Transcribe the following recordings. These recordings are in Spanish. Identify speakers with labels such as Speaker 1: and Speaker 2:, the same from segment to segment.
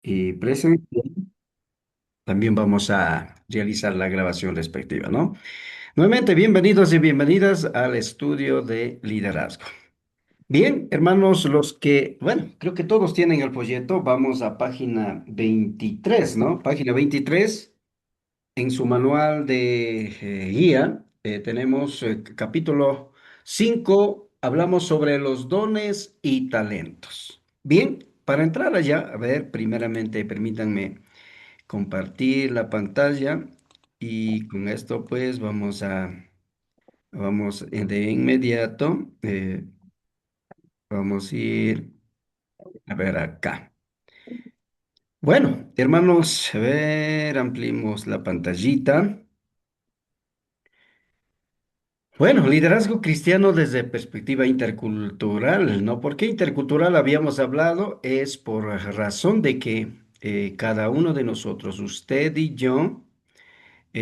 Speaker 1: y presente, también vamos a realizar la grabación respectiva, ¿no? Nuevamente, bienvenidos y bienvenidas al estudio de liderazgo. Bien, hermanos, bueno, creo que todos tienen el folleto, vamos a página 23, ¿no? Página 23, en su manual de guía, tenemos capítulo 5. Hablamos sobre los dones y talentos. Bien, para entrar allá, a ver, primeramente, permítanme compartir la pantalla y con esto pues vamos de inmediato, vamos a ir a ver acá. Bueno, hermanos, a ver, ampliemos la pantallita. Bueno, liderazgo cristiano desde perspectiva intercultural, ¿no? ¿Por qué intercultural habíamos hablado? Es por razón de que cada uno de nosotros, usted y yo,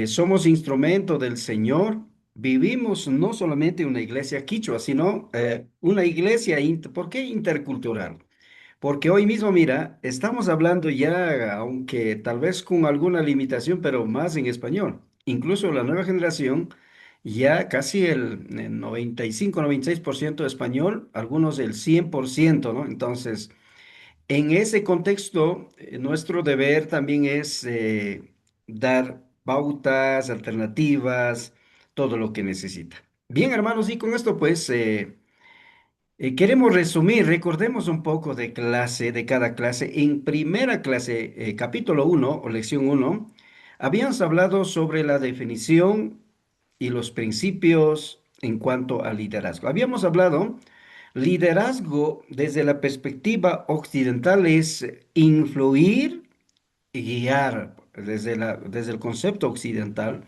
Speaker 1: somos instrumento del Señor. Vivimos no solamente una iglesia quichua, sino una iglesia, ¿por qué intercultural? Porque hoy mismo, mira, estamos hablando ya, aunque tal vez con alguna limitación, pero más en español. Incluso la nueva generación, ya casi el 95-96% español, algunos el 100%, ¿no? Entonces, en ese contexto, nuestro deber también es dar pautas, alternativas, todo lo que necesita. Bien, hermanos, y con esto pues queremos resumir, recordemos un poco de clase, de cada clase. En primera clase, capítulo 1 o lección 1, habíamos hablado sobre la definición y los principios en cuanto al liderazgo. Habíamos hablado, liderazgo desde la perspectiva occidental es influir y guiar desde el concepto occidental.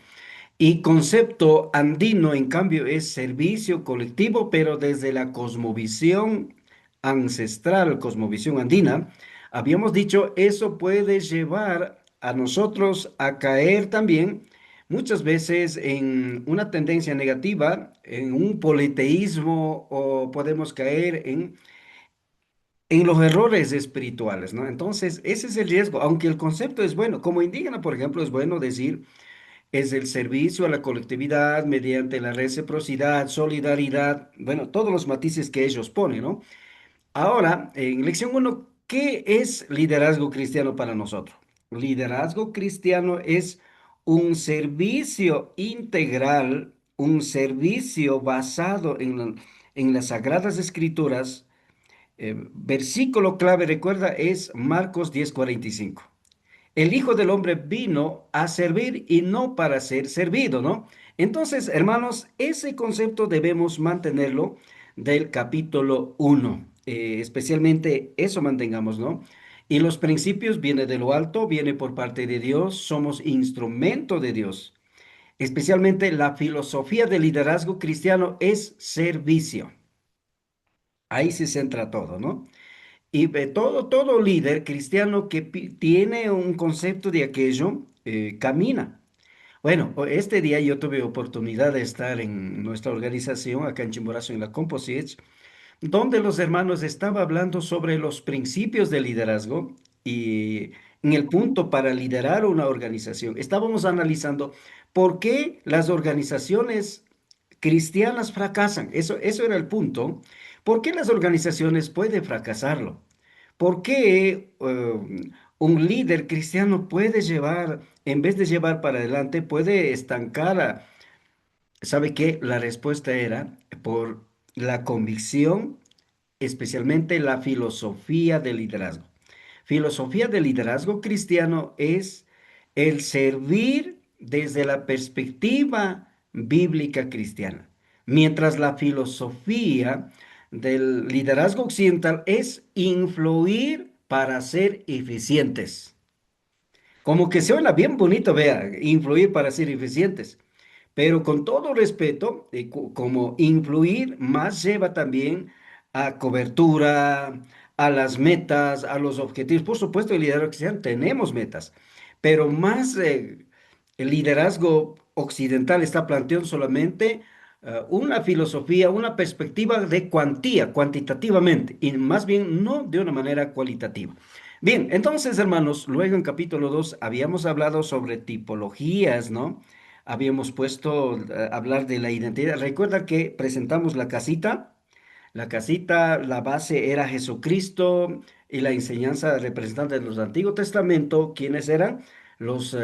Speaker 1: Y concepto andino, en cambio, es servicio colectivo, pero desde la cosmovisión ancestral, cosmovisión andina, habíamos dicho, eso puede llevar a nosotros a caer también muchas veces en una tendencia negativa, en un politeísmo o podemos caer en los errores espirituales, ¿no? Entonces, ese es el riesgo, aunque el concepto es bueno. Como indígena, por ejemplo, es bueno decir es el servicio a la colectividad mediante la reciprocidad, solidaridad, bueno, todos los matices que ellos ponen, ¿no? Ahora, en lección uno, ¿qué es liderazgo cristiano para nosotros? Liderazgo cristiano es un servicio integral, un servicio basado en las Sagradas Escrituras. Versículo clave, recuerda, es Marcos 10:45. El Hijo del Hombre vino a servir y no para ser servido, ¿no? Entonces, hermanos, ese concepto debemos mantenerlo del capítulo 1. Especialmente eso mantengamos, ¿no? Y los principios viene de lo alto, viene por parte de Dios, somos instrumento de Dios. Especialmente la filosofía del liderazgo cristiano es servicio. Ahí se centra todo, ¿no? Y todo líder cristiano que tiene un concepto de aquello, camina. Bueno, este día yo tuve oportunidad de estar en nuestra organización acá en Chimborazo, en la Composites, donde los hermanos estaban hablando sobre los principios de liderazgo y en el punto para liderar una organización. Estábamos analizando por qué las organizaciones cristianas fracasan. Eso era el punto. ¿Por qué las organizaciones pueden fracasarlo? ¿Por qué un líder cristiano puede llevar, en vez de llevar para adelante, puede estancar ¿sabe qué? La respuesta era por la convicción, especialmente la filosofía del liderazgo. Filosofía del liderazgo cristiano es el servir desde la perspectiva bíblica cristiana, mientras la filosofía del liderazgo occidental es influir para ser eficientes. Como que suena bien bonito, vea, influir para ser eficientes. Pero con todo respeto, como influir más lleva también a cobertura, a las metas, a los objetivos. Por supuesto, el liderazgo cristiano tenemos metas, pero más el liderazgo occidental está planteando solamente una filosofía, una perspectiva de cuantía, cuantitativamente, y más bien no de una manera cualitativa. Bien, entonces, hermanos, luego en capítulo 2 habíamos hablado sobre tipologías, ¿no? Habíamos puesto a hablar de la identidad. Recuerda que presentamos la casita. La casita, la base era Jesucristo y la enseñanza representante de los Antiguo Testamento. ¿Quiénes eran? Los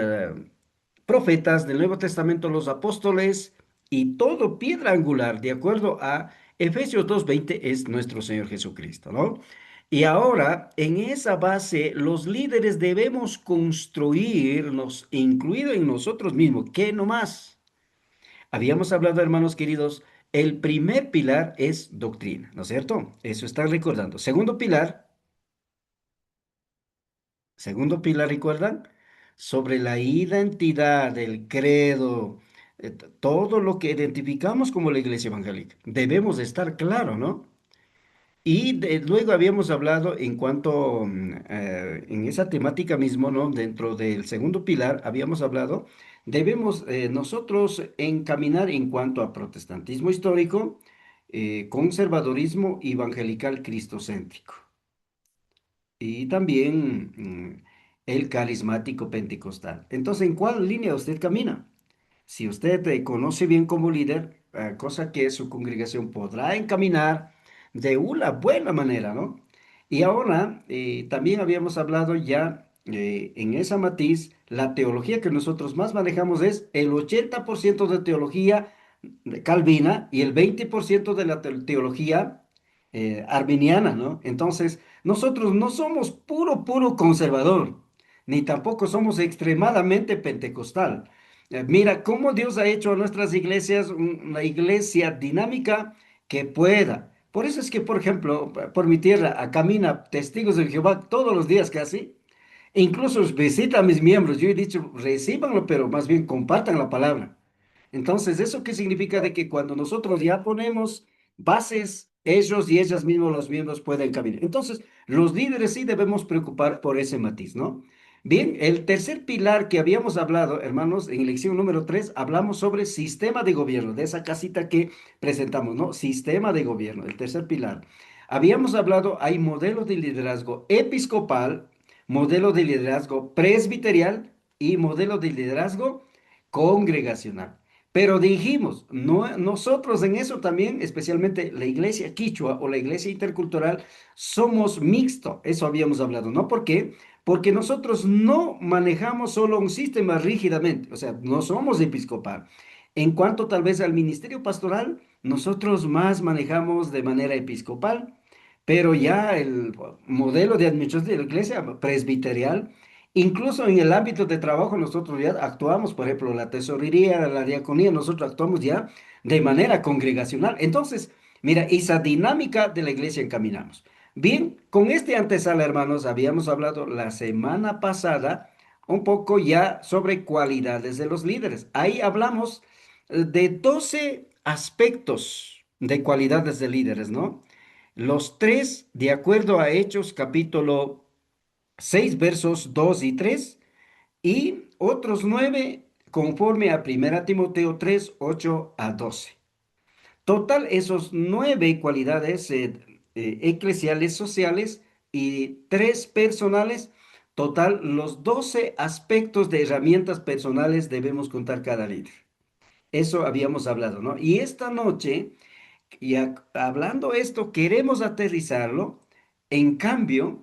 Speaker 1: profetas del Nuevo Testamento, los apóstoles y todo piedra angular, de acuerdo a Efesios 2:20, es nuestro Señor Jesucristo, ¿no? Y ahora, en esa base, los líderes debemos construirnos, incluido en nosotros mismos. ¿Qué no más? Habíamos hablado, hermanos queridos, el primer pilar es doctrina, ¿no es cierto? Eso están recordando. Segundo pilar, ¿recuerdan? Sobre la identidad del credo, todo lo que identificamos como la iglesia evangélica. Debemos de estar claro, ¿no? Y luego habíamos hablado en cuanto, en esa temática mismo, ¿no? Dentro del segundo pilar, habíamos hablado, debemos nosotros encaminar en cuanto a protestantismo histórico, conservadorismo evangelical cristocéntrico y también el carismático pentecostal. Entonces, ¿en cuál línea usted camina? Si usted conoce bien como líder, cosa que su congregación podrá encaminar de una buena manera, ¿no? Y ahora también habíamos hablado ya en esa matiz, la teología que nosotros más manejamos es el 80% de teología calvina y el 20% de la teología arminiana, ¿no? Entonces, nosotros no somos puro conservador, ni tampoco somos extremadamente pentecostal. Mira cómo Dios ha hecho a nuestras iglesias una iglesia dinámica que pueda. Por eso es que, por ejemplo, por mi tierra camina testigos de Jehová todos los días casi. E incluso visita a mis miembros. Yo he dicho, recíbanlo, pero más bien compartan la palabra. Entonces, ¿eso qué significa? De que cuando nosotros ya ponemos bases, ellos y ellas mismos, los miembros, pueden caminar. Entonces, los líderes sí debemos preocupar por ese matiz, ¿no? Bien, el tercer pilar que habíamos hablado, hermanos, en lección número 3 hablamos sobre sistema de gobierno, de esa casita que presentamos, ¿no? Sistema de gobierno, el tercer pilar. Habíamos hablado, hay modelos de liderazgo episcopal, modelo de liderazgo presbiterial y modelo de liderazgo congregacional. Pero dijimos, no, nosotros en eso también, especialmente la iglesia quichua o la iglesia intercultural, somos mixto. Eso habíamos hablado, ¿no? ¿Por qué? Porque nosotros no manejamos solo un sistema rígidamente, o sea, no somos episcopal. En cuanto tal vez al ministerio pastoral, nosotros más manejamos de manera episcopal, pero ya el modelo de administración de la iglesia presbiterial. Incluso en el ámbito de trabajo nosotros ya actuamos, por ejemplo, la tesorería, la diaconía, nosotros actuamos ya de manera congregacional. Entonces, mira, esa dinámica de la iglesia encaminamos. Bien, con este antesala, hermanos, habíamos hablado la semana pasada un poco ya sobre cualidades de los líderes. Ahí hablamos de 12 aspectos de cualidades de líderes, ¿no? Los tres, de acuerdo a Hechos capítulo 6 versos 2 y 3 y otros 9 conforme a 1 Timoteo 3 8 a 12. Total, esos 9 cualidades eclesiales sociales y 3 personales. Total, los 12 aspectos de herramientas personales debemos contar cada líder. Eso habíamos hablado, ¿no? Y esta noche, hablando esto, queremos aterrizarlo. En cambio,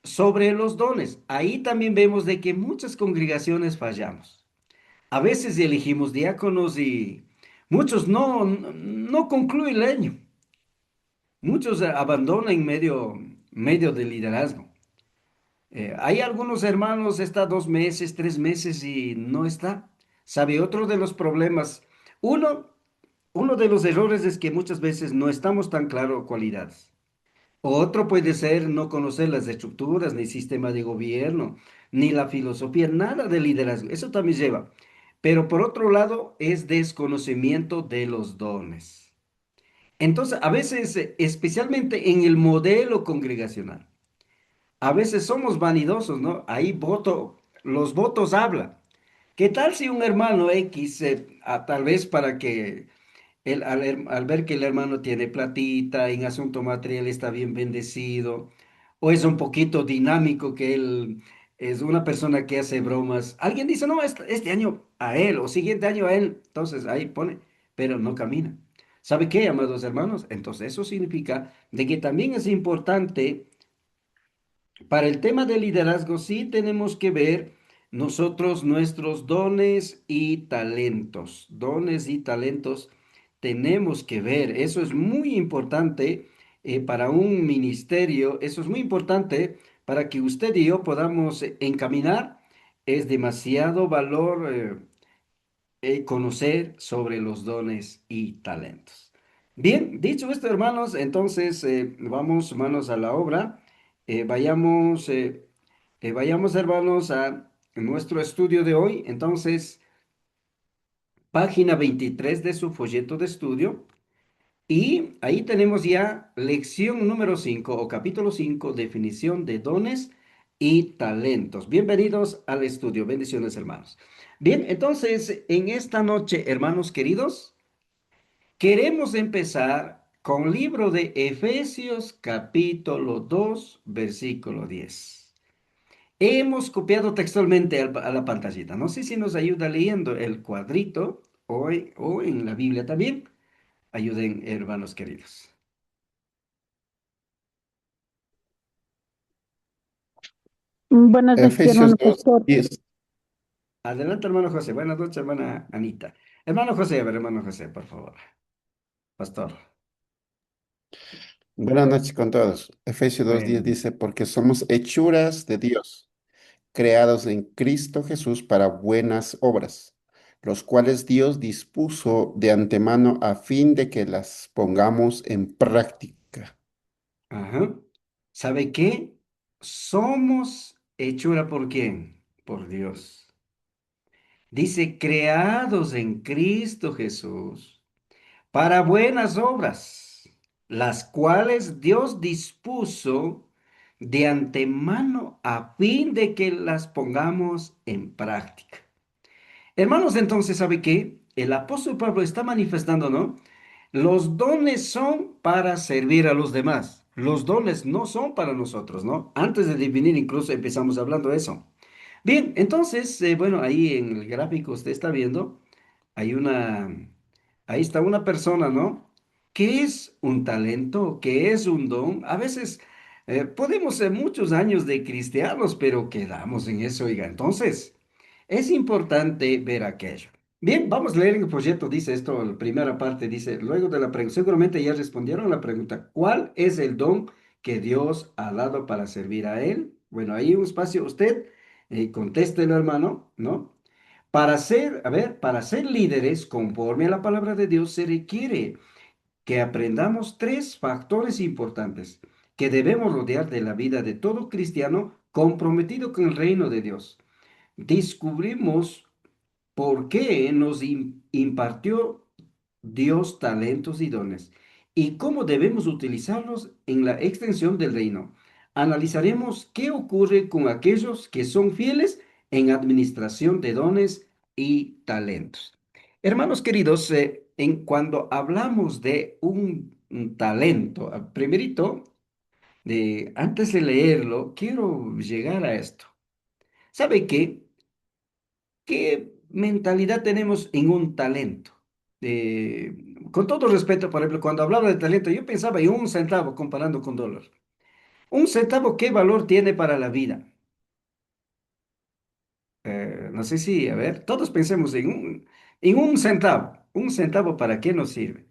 Speaker 1: sobre los dones, ahí también vemos de que muchas congregaciones fallamos. A veces elegimos diáconos y muchos no concluyen el año. Muchos abandonan medio del liderazgo. Hay algunos hermanos, está 2 meses, 3 meses y no está. ¿Sabe? Otro de los problemas, uno, uno de los errores es que muchas veces no estamos tan claros cualidades. Otro puede ser no conocer las estructuras, ni sistema de gobierno, ni la filosofía, nada de liderazgo. Eso también lleva. Pero por otro lado, es desconocimiento de los dones. Entonces, a veces, especialmente en el modelo congregacional, a veces somos vanidosos, ¿no? Ahí los votos hablan. ¿Qué tal si un hermano X, tal vez para que al ver que el hermano tiene platita, en asunto material está bien bendecido, o es un poquito dinámico que él es una persona que hace bromas. Alguien dice, no, este año a él o siguiente año a él. Entonces ahí pone, pero no camina. ¿Sabe qué, amados hermanos? Entonces eso significa de que también es importante para el tema del liderazgo, sí tenemos que ver nosotros nuestros dones y talentos. Dones y talentos tenemos que ver. Eso es muy importante para un ministerio. Eso es muy importante para que usted y yo podamos encaminar. Es demasiado valor conocer sobre los dones y talentos. Bien, dicho esto, hermanos, entonces vamos manos a la obra. Vayamos, vayamos, hermanos, a nuestro estudio de hoy. Entonces, página 23 de su folleto de estudio. Y ahí tenemos ya lección número 5 o capítulo 5, definición de dones y talentos. Bienvenidos al estudio. Bendiciones, hermanos. Bien, entonces, en esta noche, hermanos queridos, queremos empezar con libro de Efesios, capítulo 2, versículo 10. Hemos copiado textualmente a la pantallita. No sé si nos ayuda leyendo el cuadrito o en la Biblia también. Ayuden, hermanos queridos.
Speaker 2: Buenas noches,
Speaker 3: Efesios
Speaker 2: hermano
Speaker 3: dos
Speaker 2: pastor.
Speaker 3: 10.
Speaker 1: Adelante, hermano José. Buenas noches, hermana Anita. Hermano José, a ver, hermano José, por favor. Pastor.
Speaker 3: Buenas noches con todos. Efesios 2:10
Speaker 1: Bueno.
Speaker 3: dice, porque somos hechuras de Dios, creados en Cristo Jesús para buenas obras, los cuales Dios dispuso de antemano a fin de que las pongamos en práctica.
Speaker 1: Ajá. ¿Sabe qué? Somos hechura por quién? Por Dios. Dice, creados en Cristo Jesús para buenas obras, las cuales Dios dispuso de antemano a fin de que las pongamos en práctica. Hermanos, entonces, ¿sabe qué? El apóstol Pablo está manifestando, ¿no? Los dones son para servir a los demás. Los dones no son para nosotros, ¿no? Antes de definir, incluso empezamos hablando de eso. Bien, entonces, bueno, ahí en el gráfico usted está viendo, hay ahí está una persona, ¿no? ¿Qué es un talento? ¿Qué es un don? A veces podemos ser muchos años de cristianos, pero quedamos en eso, oiga. Entonces, es importante ver aquello. Bien, vamos a leer en el proyecto, dice esto, la primera parte dice, luego de la pregunta, seguramente ya respondieron a la pregunta, ¿cuál es el don que Dios ha dado para servir a Él? Bueno, ahí un espacio, usted contéstelo, hermano, ¿no? Para ser, a ver, para ser líderes conforme a la palabra de Dios se requiere que aprendamos tres factores importantes que debemos rodear de la vida de todo cristiano comprometido con el reino de Dios. Descubrimos por qué nos impartió Dios talentos y dones y cómo debemos utilizarlos en la extensión del reino. Analizaremos qué ocurre con aquellos que son fieles en administración de dones y talentos. Hermanos queridos, cuando hablamos de un talento, primerito, antes de leerlo, quiero llegar a esto. ¿Sabe qué? ¿Qué mentalidad tenemos en un talento? Con todo respeto, por ejemplo, cuando hablaba de talento, yo pensaba en un centavo comparando con dólar. Un centavo, ¿qué valor tiene para la vida? No sé si, a ver, todos pensemos en un centavo. ¿Un centavo para qué nos sirve?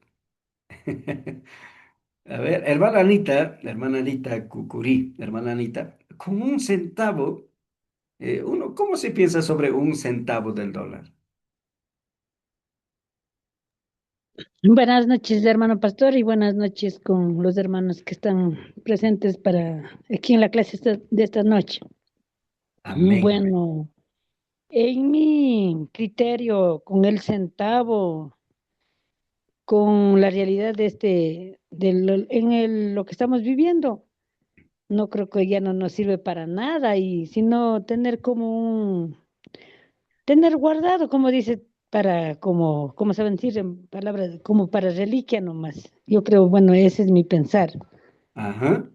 Speaker 1: A ver, hermana Anita Cucurí, hermana Anita, con un centavo, ¿cómo se piensa sobre un centavo del dólar?
Speaker 2: Buenas noches, hermano pastor, y buenas noches con los hermanos que están presentes para aquí en la clase de esta noche.
Speaker 1: Amén.
Speaker 2: Bueno, en mi criterio, con el centavo, con la realidad de lo que estamos viviendo, no creo que ya no nos sirve para nada, y sino tener tener guardado, como dice, como saben decir en palabras, como para reliquia nomás. Yo creo, bueno, ese es mi pensar.
Speaker 1: Ajá.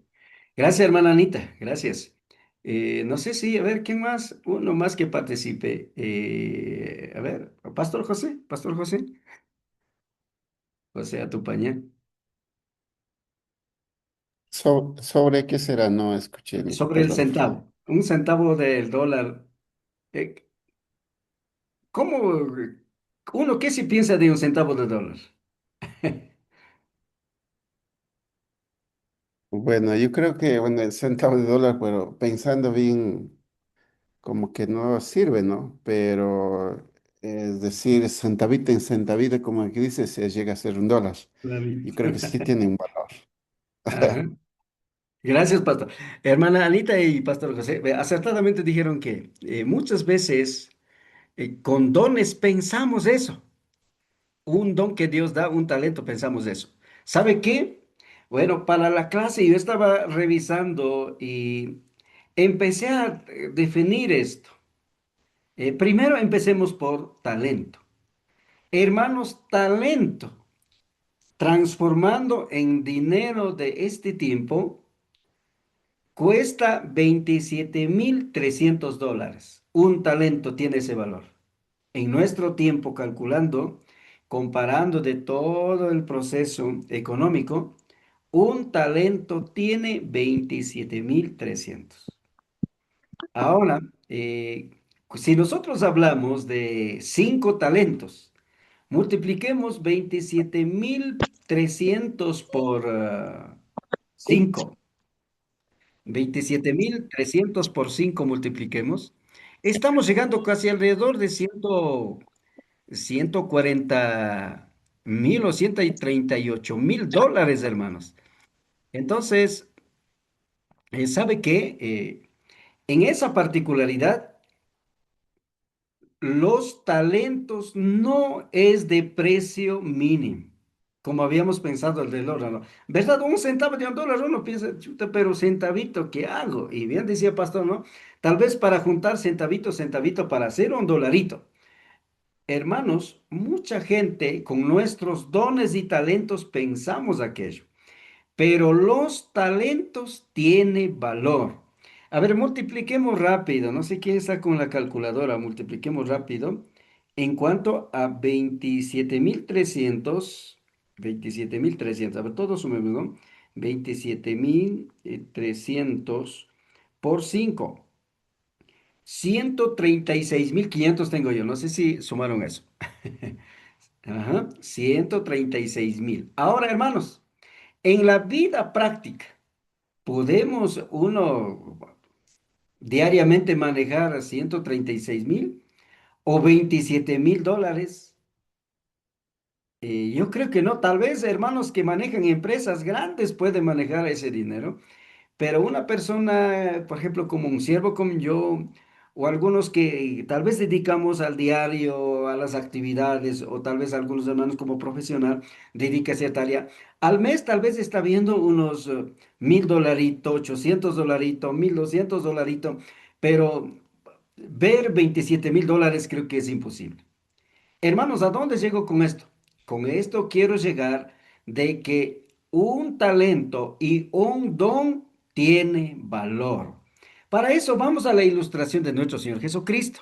Speaker 1: Gracias, hermana Anita, gracias. No sé si, a ver, ¿quién más? Uno más que participe. A ver, Pastor José, José Atupañá.
Speaker 3: ¿Sobre qué será? No escuché,
Speaker 1: Sobre el
Speaker 3: perdón.
Speaker 1: centavo, un centavo del dólar. Eh, ¿Cómo uno qué si piensa de un centavo de dólar?
Speaker 3: Bueno, yo creo que, bueno, el centavo de dólar, pero pensando bien, como que no sirve, ¿no? Pero es decir, centavito en centavito, como aquí dice, se llega a ser un dólar.
Speaker 1: Clarito.
Speaker 3: Yo creo que sí tiene un valor.
Speaker 1: Ajá. Gracias, Pastor. Hermana Anita y Pastor José, acertadamente dijeron que muchas veces con dones pensamos eso. Un don que Dios da, un talento, pensamos eso. ¿Sabe qué? Bueno, para la clase yo estaba revisando y empecé a definir esto. Primero empecemos por talento. Hermanos, talento, transformando en dinero de este tiempo, cuesta $27,300. Un talento tiene ese valor. En nuestro tiempo, calculando, comparando de todo el proceso económico, un talento tiene 27,300. Ahora, si nosotros hablamos de 5 talentos, multipliquemos 27,300 por 5. 27,300 por 5 multipliquemos. Estamos llegando casi alrededor de 140,000 o $138,000, hermanos. Entonces, ¿sabe qué? En esa particularidad, los talentos no es de precio mínimo, como habíamos pensado el del oro, ¿no? ¿Verdad? Un centavo de un dólar, uno piensa, chuta, pero centavito, ¿qué hago? Y bien decía Pastor, ¿no? Tal vez para juntar centavito, centavito para hacer un dolarito. Hermanos, mucha gente con nuestros dones y talentos pensamos aquello. Pero los talentos tienen valor. A ver, multipliquemos rápido. No sé quién está con la calculadora. Multipliquemos rápido. En cuanto a 27,300. A ver, todos sumemos, ¿no? 27,300 por 5. 136,500 tengo yo. No sé si sumaron eso. Ajá, 136,000. Ahora, hermanos, en la vida práctica. ¿Podemos uno diariamente manejar 136,000 o $27,000? Yo creo que no. Tal vez hermanos que manejan empresas grandes pueden manejar ese dinero. Pero una persona, por ejemplo, como un siervo como yo, o algunos que tal vez dedicamos al diario, a las actividades, o tal vez algunos hermanos como profesional, dedica cierta área, al mes tal vez está viendo unos $1,000, $800, $1,200, pero ver $27,000 creo que es imposible. Hermanos, ¿a dónde llego con esto? Con esto quiero llegar de que un talento y un don tiene valor. Para eso vamos a la ilustración de nuestro Señor Jesucristo.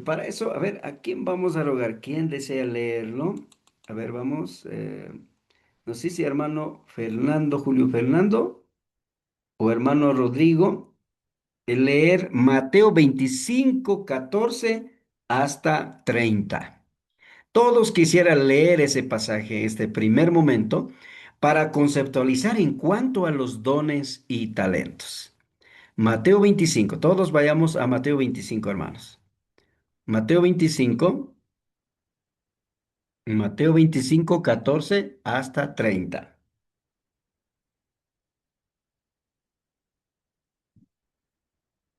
Speaker 1: Para eso, a ver, ¿a quién vamos a rogar? ¿Quién desea leerlo? A ver, vamos. No sé si hermano Fernando, Julio Fernando o hermano Rodrigo, leer Mateo 25, 14 hasta 30. Todos quisieran leer ese pasaje, este primer momento, para conceptualizar en cuanto a los dones y talentos. Mateo 25, todos vayamos a Mateo 25, hermanos. Mateo 25, Mateo 25, 14 hasta 30.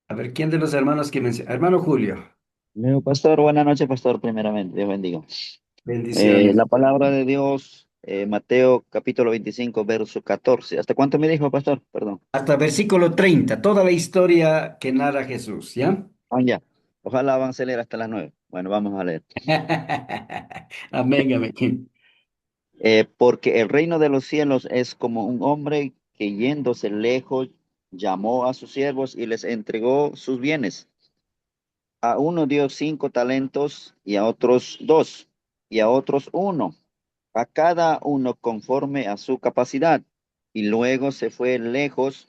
Speaker 1: A ver, ¿quién de los hermanos que menciona? Hermano Julio,
Speaker 4: Pastor, buenas noches, pastor, primeramente, Dios bendiga.
Speaker 1: bendiciones.
Speaker 4: La palabra de Dios, Mateo capítulo 25, verso 14. ¿Hasta cuánto me dijo, pastor? Perdón.
Speaker 1: Hasta versículo 30, toda la historia que narra Jesús, ¿ya?
Speaker 4: Ah, ya. Ojalá avance a leer hasta las 9. Bueno, vamos a leer.
Speaker 1: Amén, amén.
Speaker 4: Porque el reino de los cielos es como un hombre que yéndose lejos, llamó a sus siervos y les entregó sus bienes. A uno dio 5 talentos y a otros 2 y a otros 1, a cada uno conforme a su capacidad. Y luego se fue lejos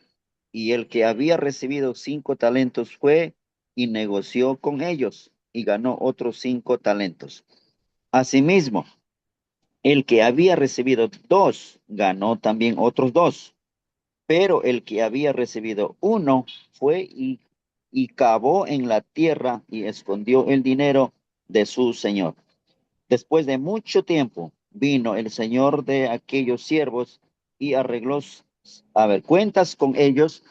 Speaker 4: y el que había recibido 5 talentos fue y negoció con ellos y ganó otros 5 talentos. Asimismo, el que había recibido 2 ganó también otros 2. Pero el que había recibido 1 fue y cavó en la tierra y escondió el dinero de su señor. Después de mucho tiempo vino el señor de aquellos siervos y arregló, cuentas con ellos,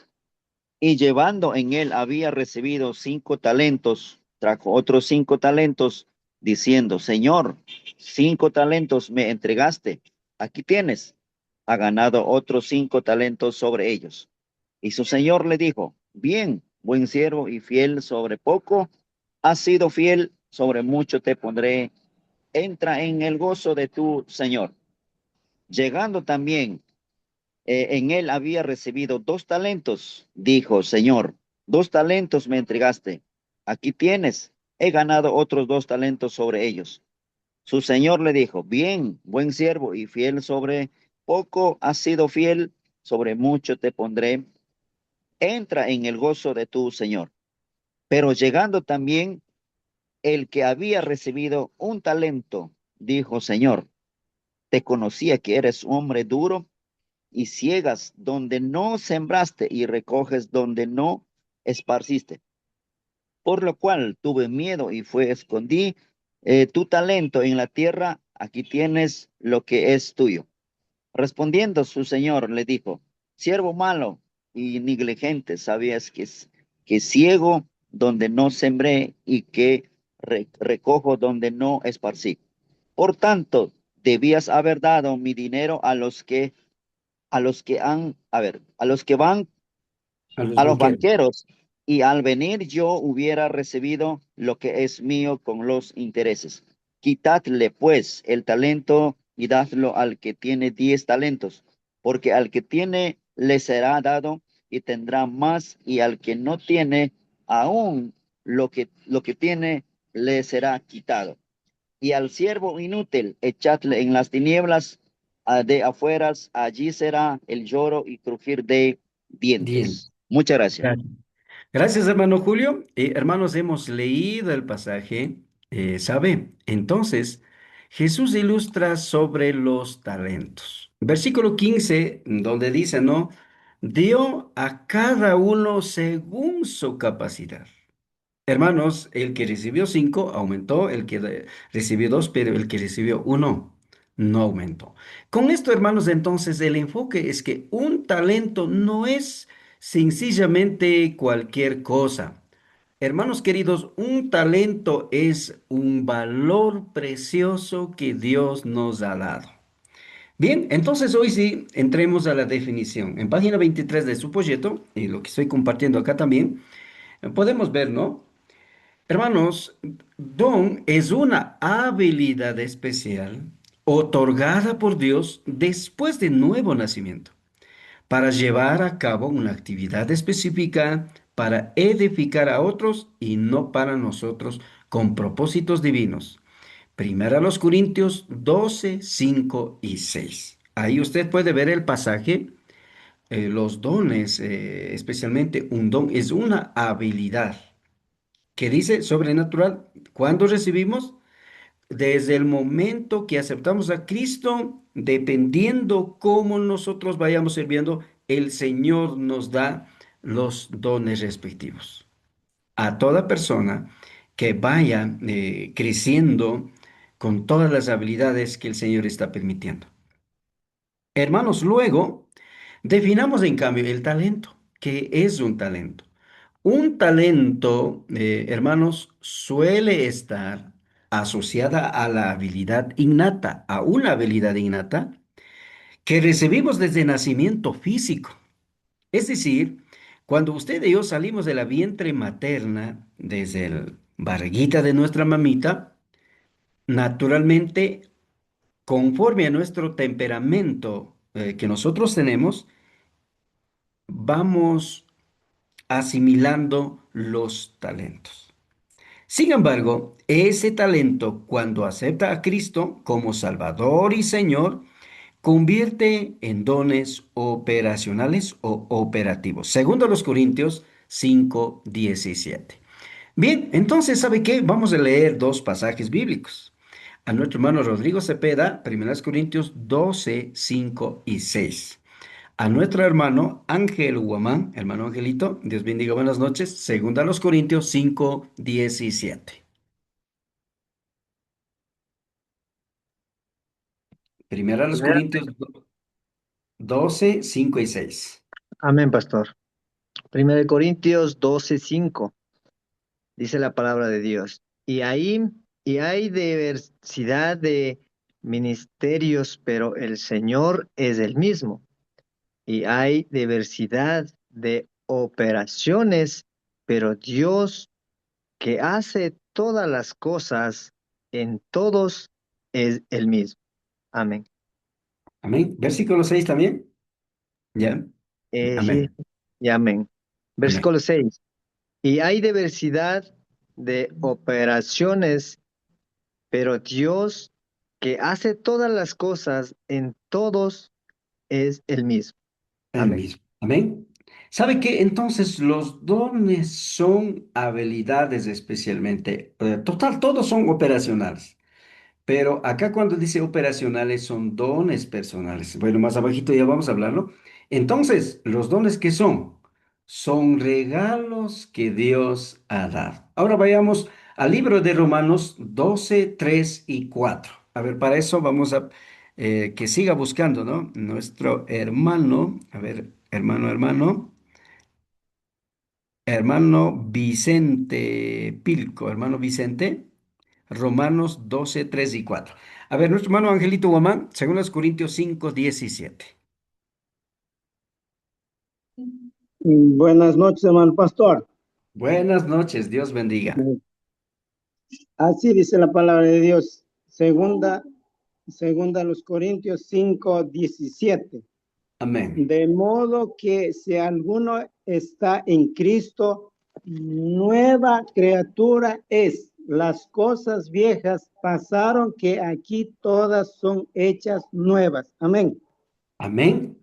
Speaker 4: y llevando en él había recibido 5 talentos, trajo otros 5 talentos, diciendo, Señor, 5 talentos me entregaste, aquí tienes, ha ganado otros 5 talentos sobre ellos. Y su señor le dijo, bien, buen siervo y fiel sobre poco, has sido fiel, sobre mucho te pondré, entra en el gozo de tu señor. Llegando también, en él había recibido 2 talentos, dijo, Señor, 2 talentos me entregaste, aquí tienes, he ganado otros 2 talentos sobre ellos. Su señor le dijo, bien, buen siervo y fiel sobre poco, has sido fiel, sobre mucho te pondré, entra en el gozo de tu señor. Pero llegando también el que había recibido 1 talento, dijo, Señor, te conocía que eres un hombre duro y ciegas donde no sembraste y recoges donde no esparciste. Por lo cual tuve miedo y escondí tu talento en la tierra, aquí tienes lo que es tuyo. Respondiendo su señor le dijo, siervo malo y negligente, sabías que ciego donde no sembré y que recojo donde no esparcí. Por tanto, debías haber dado mi dinero a los que van
Speaker 1: A los
Speaker 4: a los
Speaker 1: banqueros.
Speaker 4: banqueros, y al venir yo hubiera recibido lo que es mío con los intereses. Quitadle pues el talento y dadlo al que tiene 10 talentos, porque al que tiene le será dado y tendrá más, y al que no tiene, aún lo que tiene le será quitado. Y al siervo inútil echadle en las tinieblas de afueras, allí será el lloro y crujir de
Speaker 1: Bien.
Speaker 4: dientes. Muchas gracias.
Speaker 1: Gracias, hermano Julio. Hermanos, hemos leído el pasaje, ¿sabe? Entonces, Jesús ilustra sobre los talentos. Versículo 15, donde dice, ¿no? Dio a cada uno según su capacidad. Hermanos, el que recibió 5 aumentó, el que recibió 2, pero el que recibió 1 no aumentó. Con esto, hermanos, entonces el enfoque es que un talento no es sencillamente cualquier cosa. Hermanos queridos, un talento es un valor precioso que Dios nos ha dado. Bien, entonces hoy sí entremos a la definición. En página 23 de su folleto, y lo que estoy compartiendo acá también, podemos ver, ¿no? Hermanos, don es una habilidad especial otorgada por Dios después de nuevo nacimiento para llevar a cabo una actividad específica para edificar a otros y no para nosotros con propósitos divinos. Primera a los Corintios 12, 5 y 6. Ahí usted puede ver el pasaje. Los dones, especialmente un don, es una habilidad que dice sobrenatural. ¿Cuándo recibimos? Desde el momento que aceptamos a Cristo, dependiendo cómo nosotros vayamos sirviendo, el Señor nos da los dones respectivos. A toda persona que vaya creciendo con todas las habilidades que el Señor está permitiendo. Hermanos, luego definamos en cambio el talento. ¿Qué es un talento? Un talento, hermanos, suele estar asociada a la habilidad innata, a una habilidad innata que recibimos desde nacimiento físico. Es decir, cuando usted y yo salimos de la vientre materna, desde el barriguita de nuestra mamita, naturalmente, conforme a nuestro temperamento que nosotros tenemos, vamos asimilando los talentos. Sin embargo, ese talento, cuando acepta a Cristo como Salvador y Señor, convierte en dones operacionales o operativos. Segundo los Corintios 5:17. Bien, entonces, ¿sabe qué? Vamos a leer dos pasajes bíblicos. A nuestro hermano Rodrigo Cepeda, 1 Corintios 12, 5 y 6. A nuestro hermano Ángel Huamán, hermano Angelito, Dios bendiga, buenas noches. Segunda a los Corintios 5, 17. Primera a los
Speaker 5: Primera-
Speaker 1: Corintios 12, 5 y 6.
Speaker 5: Amén, pastor. Primera de Corintios 12:5 dice la palabra de Dios. Y hay diversidad de ministerios, pero el Señor es el mismo. Y hay diversidad de operaciones, pero Dios que hace todas las cosas en todos es el mismo. Amén.
Speaker 1: Amén. Versículo 6 también. ¿Ya?
Speaker 5: Sí,
Speaker 1: Amén.
Speaker 5: y amén.
Speaker 1: Amén.
Speaker 5: Versículo 6. Y hay diversidad de operaciones, pero Dios que hace todas las cosas en todos es el mismo.
Speaker 1: El
Speaker 5: Amén.
Speaker 1: mismo. Amén. ¿Sabe qué? Entonces los dones son habilidades especialmente. Total, todos son operacionales. Pero acá cuando dice operacionales son dones personales. Bueno, más abajito ya vamos a hablarlo. Entonces, ¿los dones qué son? Son regalos que Dios ha dado. Ahora vayamos al libro de Romanos 12, 3 y 4. A ver, para eso vamos a que siga buscando, ¿no? Nuestro hermano, a ver, hermano Vicente Pilco, hermano Vicente. Romanos 12, 3 y 4. A ver, nuestro hermano Angelito Guamán, según los Corintios 5, 17.
Speaker 6: Buenas noches, hermano pastor.
Speaker 1: Buenas noches, Dios bendiga.
Speaker 6: Así dice la palabra de Dios, segunda a los Corintios 5:17.
Speaker 1: Amén.
Speaker 6: De modo que si alguno está en Cristo, nueva criatura es. Las cosas viejas pasaron, que aquí todas son hechas nuevas. Amén.
Speaker 1: Amén.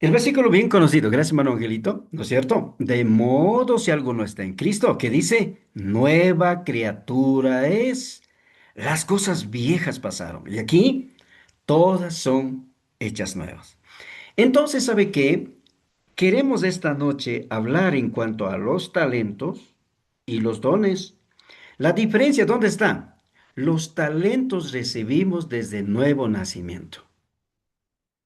Speaker 1: El versículo bien conocido, gracias hermano Angelito, ¿no es cierto? De modo si alguno está en Cristo, que dice, nueva criatura es. Las cosas viejas pasaron. Y aquí todas son hechas nuevas. Entonces, ¿sabe qué? Queremos esta noche hablar en cuanto a los talentos y los dones. La diferencia, ¿dónde está? Los talentos recibimos desde nuevo nacimiento.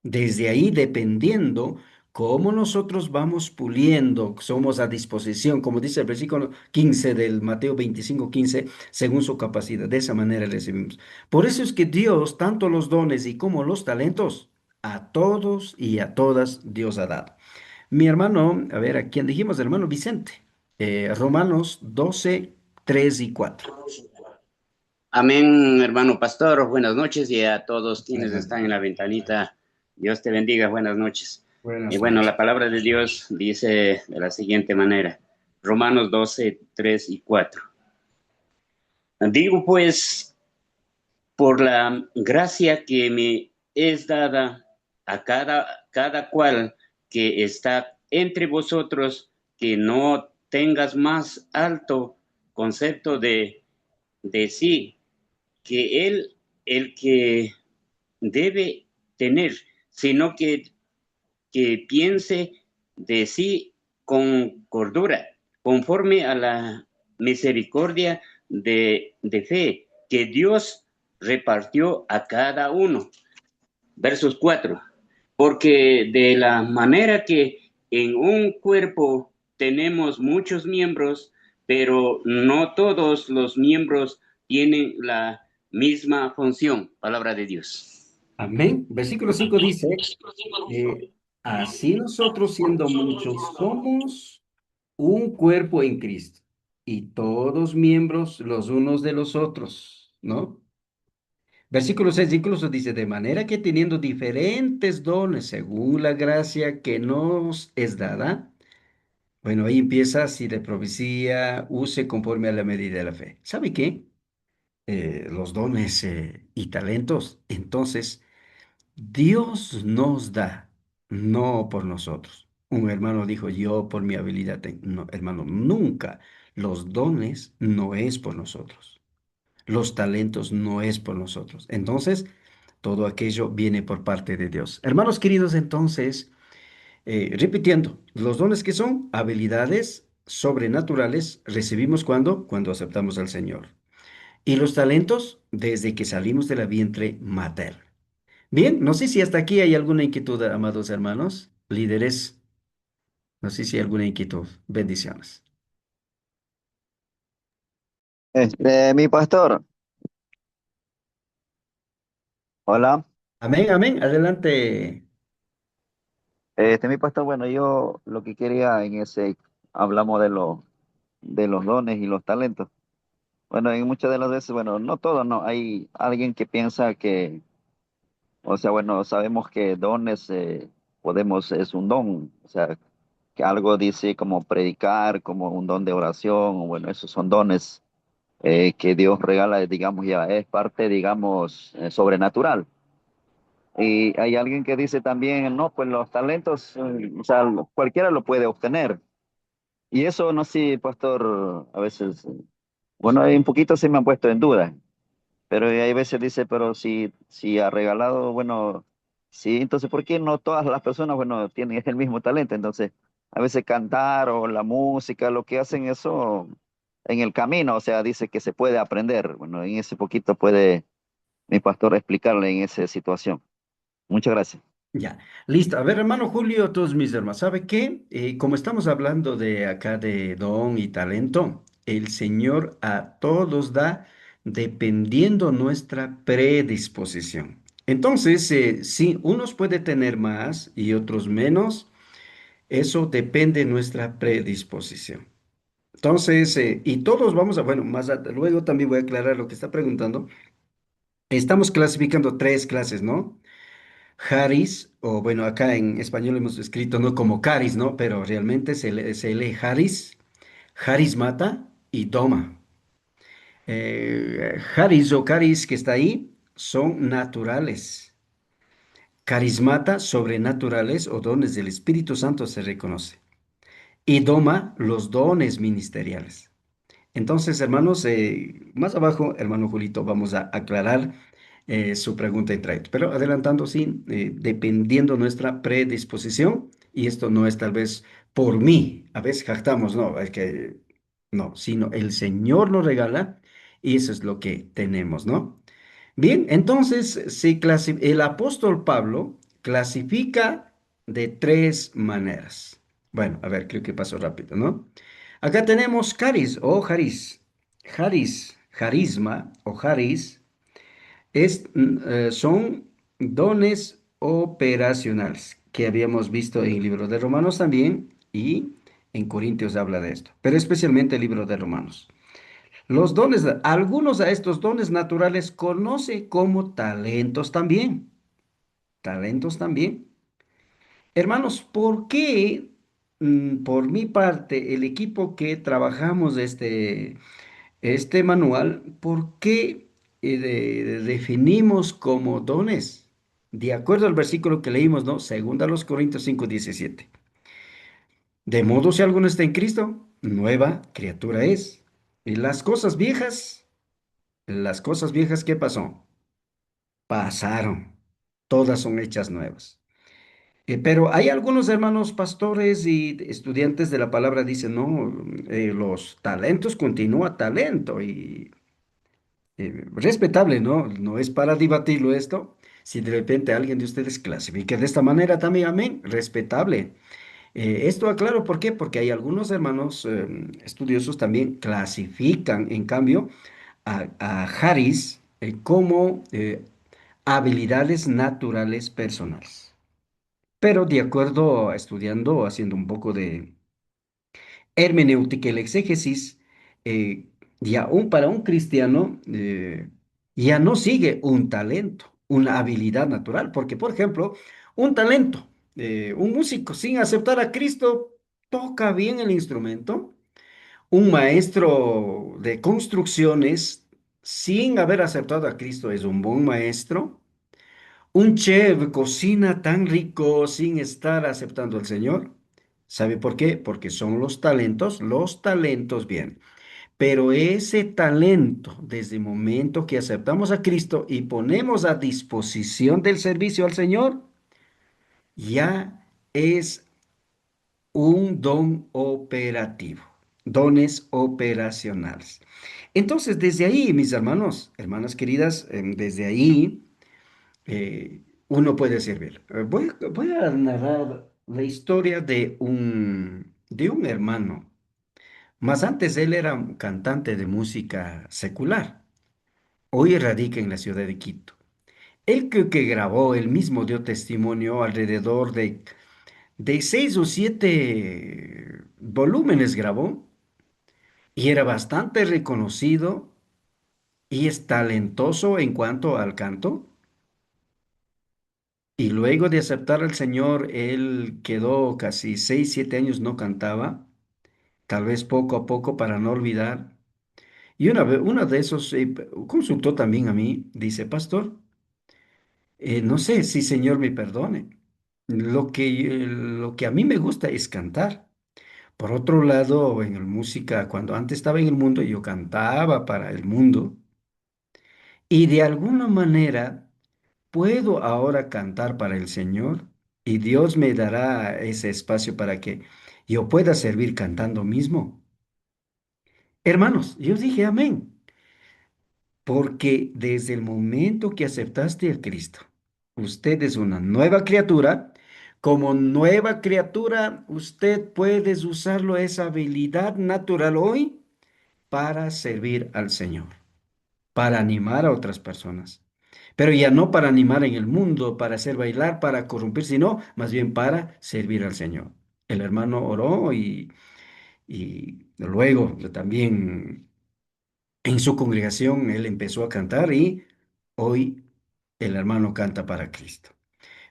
Speaker 1: Desde ahí, dependiendo cómo nosotros vamos puliendo, somos a disposición, como dice el versículo 15 del Mateo 25:15, según su capacidad. De esa manera recibimos. Por eso es que Dios, tanto los dones y como los talentos, a todos y a todas Dios ha dado. Mi hermano, a ver, ¿a quién dijimos? Hermano Vicente. Romanos 12, 3 y 4.
Speaker 7: Amén, hermano pastor. Buenas noches y a todos quienes
Speaker 1: Buenas,
Speaker 7: están en la ventanita. Dios te bendiga. Buenas noches. Y
Speaker 1: buenas
Speaker 7: bueno,
Speaker 1: noches.
Speaker 7: la palabra de Dios dice de la siguiente manera. Romanos 12, 3 y 4. Digo pues, por la gracia que me es dada a cada cual que está entre vosotros, que no tengas más alto concepto de sí que él, el que debe tener, sino que piense de sí con cordura, conforme a la misericordia de fe que Dios repartió a cada uno. Versos 4. Porque de la manera que en un cuerpo tenemos muchos miembros, pero no todos los miembros tienen la misma función. Palabra de Dios.
Speaker 1: Amén. Versículo 5 dice, así nosotros siendo muchos somos un cuerpo en Cristo y todos miembros los unos de los otros, ¿no? Versículo 6 incluso dice, de manera que teniendo diferentes dones según la gracia que nos es dada, bueno, ahí empieza, si de profecía, use conforme a la medida de la fe. ¿Sabe qué? Los dones y talentos, entonces, Dios nos da, no por nosotros. Un hermano dijo, yo por mi habilidad tengo. No, hermano, nunca. Los dones no es por nosotros. Los talentos no es por nosotros. Entonces, todo aquello viene por parte de Dios. Hermanos queridos, entonces, repitiendo, los dones que son habilidades sobrenaturales recibimos cuando aceptamos al Señor. Y los talentos desde que salimos de la vientre materna. Bien, no sé si hasta aquí hay alguna inquietud, amados hermanos, líderes. No sé si hay alguna inquietud. Bendiciones.
Speaker 4: Mi pastor, hola.
Speaker 1: Amén, amén. Adelante.
Speaker 4: Mi pastor, bueno, yo lo que quería en ese, hablamos de los dones y los talentos. Bueno, en muchas de las veces, bueno, no todo, no, hay alguien que piensa que, o sea, bueno, sabemos que dones podemos, es un don, o sea, que algo dice como predicar, como un don de oración, o bueno, esos son dones que Dios regala, digamos, ya es parte, digamos, sobrenatural. Y hay alguien que dice también, no, pues los talentos, o sea, cualquiera lo puede obtener. Y eso, no sé, pastor, a veces, bueno, un poquito se me han puesto en duda. Pero hay veces dice, pero si ha regalado, bueno, sí, entonces, ¿por qué no todas las personas, bueno, tienen el mismo talento? Entonces, a veces cantar o la música, lo que hacen eso en el camino, o sea, dice que se puede aprender. Bueno, en ese poquito puede mi pastor explicarle en esa situación. Muchas gracias.
Speaker 1: Ya, listo. A ver, hermano Julio, todos mis hermanos, ¿sabe qué? Como estamos hablando de acá de don y talento, el Señor a todos da dependiendo nuestra predisposición. Entonces, sí, unos puede tener más y otros menos, eso depende de nuestra predisposición. Entonces, y todos vamos a, bueno, luego también voy a aclarar lo que está preguntando. Estamos clasificando tres clases, ¿no? Haris, o bueno, acá en español hemos escrito no como Caris, ¿no? Pero realmente se lee Haris, Harismata y Doma. Haris o Caris que está ahí son naturales. Carismata, sobrenaturales o dones del Espíritu Santo se reconoce. Y Doma, los dones ministeriales. Entonces, hermanos, más abajo, hermano Julito, vamos a aclarar su pregunta y trato. Pero adelantando, sí, dependiendo nuestra predisposición, y esto no es tal vez por mí, a veces jactamos, no, es que no, sino el Señor nos regala y eso es lo que tenemos, ¿no? Bien, entonces, el apóstol Pablo clasifica de tres maneras. Bueno, a ver, creo que pasó rápido, ¿no? Acá tenemos caris o haris. Haris, carisma o haris son dones operacionales que habíamos visto en el libro de Romanos también y en Corintios habla de esto, pero especialmente el libro de Romanos. Los dones, algunos de estos dones naturales conoce como talentos también. Talentos también. Hermanos, ¿por qué, por mi parte, el equipo que trabajamos este manual, por qué definimos como dones? De acuerdo al versículo que leímos, ¿no? Segunda a los Corintios 5:17. De modo si alguno está en Cristo, nueva criatura es. Y las cosas viejas, ¿qué pasó? Pasaron. Todas son hechas nuevas. Pero hay algunos hermanos pastores y estudiantes de la palabra dicen, no, los talentos continúa talento y respetable, ¿no? No es para debatirlo esto. Si de repente alguien de ustedes clasifica de esta manera también, amén, respetable. Esto aclaro, ¿por qué? Porque hay algunos hermanos estudiosos también clasifican, en cambio, a Harris como habilidades naturales personales. Pero de acuerdo a estudiando, haciendo un poco de hermenéutica y el exégesis, y aún para un cristiano, Ya no sigue un talento, una habilidad natural, porque por ejemplo, un talento, un músico sin aceptar a Cristo toca bien el instrumento, un maestro de construcciones sin haber aceptado a Cristo es un buen maestro, un chef cocina tan rico sin estar aceptando al Señor. ¿Sabe por qué? Porque son los talentos bien. Pero ese talento, desde el momento que aceptamos a Cristo y ponemos a disposición del servicio al Señor, ya es un don operativo, dones operacionales. Entonces, desde ahí, mis hermanos, hermanas queridas, desde ahí uno puede servir. Voy a narrar la historia de un hermano. Más antes él era un cantante de música secular. Hoy radica en la ciudad de Quito. Él creo que grabó, él mismo dio testimonio alrededor de 6 o 7 volúmenes grabó y era bastante reconocido y es talentoso en cuanto al canto. Y luego de aceptar al Señor, él quedó casi 6, 7 años no cantaba, tal vez poco a poco para no olvidar. Y una vez, uno de esos consultó también a mí, dice, pastor, no sé si Señor me perdone. Lo que a mí me gusta es cantar. Por otro lado, en la música, cuando antes estaba en el mundo, yo cantaba para el mundo y de alguna manera puedo ahora cantar para el Señor y Dios me dará ese espacio para que yo pueda servir cantando mismo. Hermanos, yo dije amén. Porque desde el momento que aceptaste a Cristo, usted es una nueva criatura. Como nueva criatura, usted puede usarlo esa habilidad natural hoy para servir al Señor, para animar a otras personas. Pero ya no para animar en el mundo, para hacer bailar, para corrompir, sino más bien para servir al Señor. El hermano oró y luego también en su congregación él empezó a cantar y hoy el hermano canta para Cristo.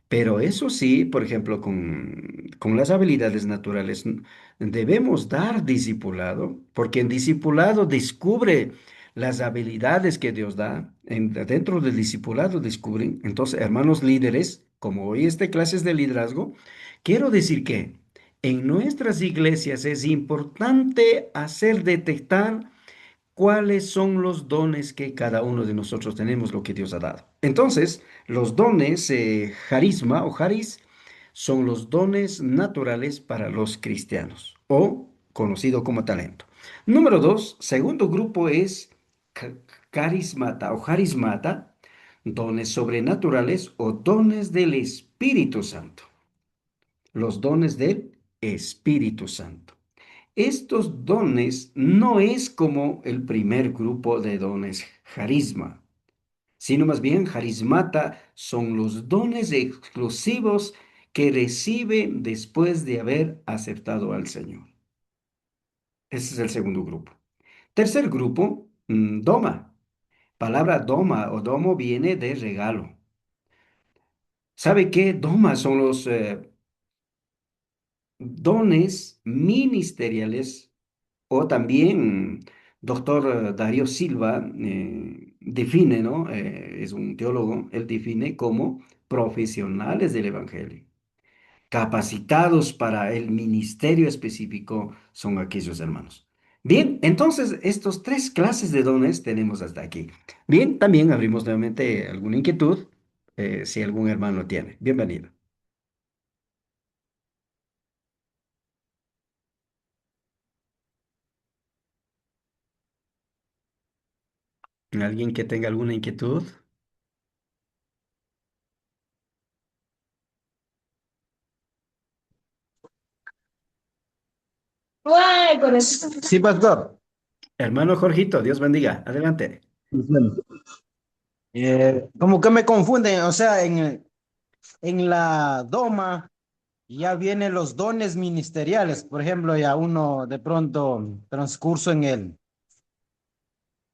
Speaker 1: Pero eso sí, por ejemplo, con las habilidades naturales, debemos dar discipulado, porque en discipulado descubre las habilidades que Dios da. Dentro del discipulado descubren. Entonces, hermanos líderes, como hoy este clases de liderazgo, quiero decir que en nuestras iglesias es importante hacer detectar cuáles son los dones que cada uno de nosotros tenemos, lo que Dios ha dado. Entonces, los dones, carisma o haris, son los dones naturales para los cristianos o conocido como talento. Número dos, segundo grupo es ca- carismata o harismata, dones sobrenaturales o dones del Espíritu Santo. Los dones del Espíritu Santo. Estos dones no es como el primer grupo de dones carisma, sino más bien carismata son los dones exclusivos que recibe después de haber aceptado al Señor. Ese es el segundo grupo. Tercer grupo, doma. Palabra doma o domo viene de regalo. ¿Sabe qué? Doma son los dones ministeriales o también doctor Darío Silva define, ¿no? Es un teólogo, él define como profesionales del Evangelio. Capacitados para el ministerio específico son aquellos hermanos. Bien, entonces estos tres clases de dones tenemos hasta aquí. Bien, también abrimos nuevamente alguna inquietud, si algún hermano tiene. Bienvenido. ¿Alguien que tenga alguna inquietud?
Speaker 8: Sí, pastor.
Speaker 1: Hermano Jorgito, Dios bendiga. Adelante.
Speaker 8: Como que me confunden, o sea, en la doma ya vienen los dones ministeriales, por ejemplo, ya uno de pronto transcurso en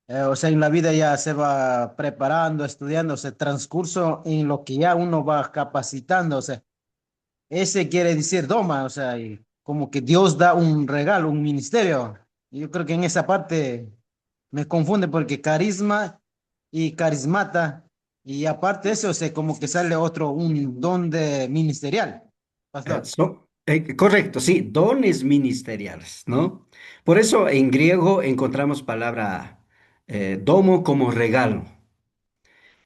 Speaker 8: O sea, en la vida ya se va preparando, estudiando, se transcurso en lo que ya uno va capacitando, o sea, ese quiere decir doma, o sea, y como que Dios da un regalo, un ministerio. Y yo creo que en esa parte me confunde porque carisma y carismata, y aparte de eso, o sea, como que sale otro, un don de ministerial, pastor.
Speaker 1: Correcto, sí, dones ministeriales, ¿no? Por eso en griego encontramos palabra domo como regalo.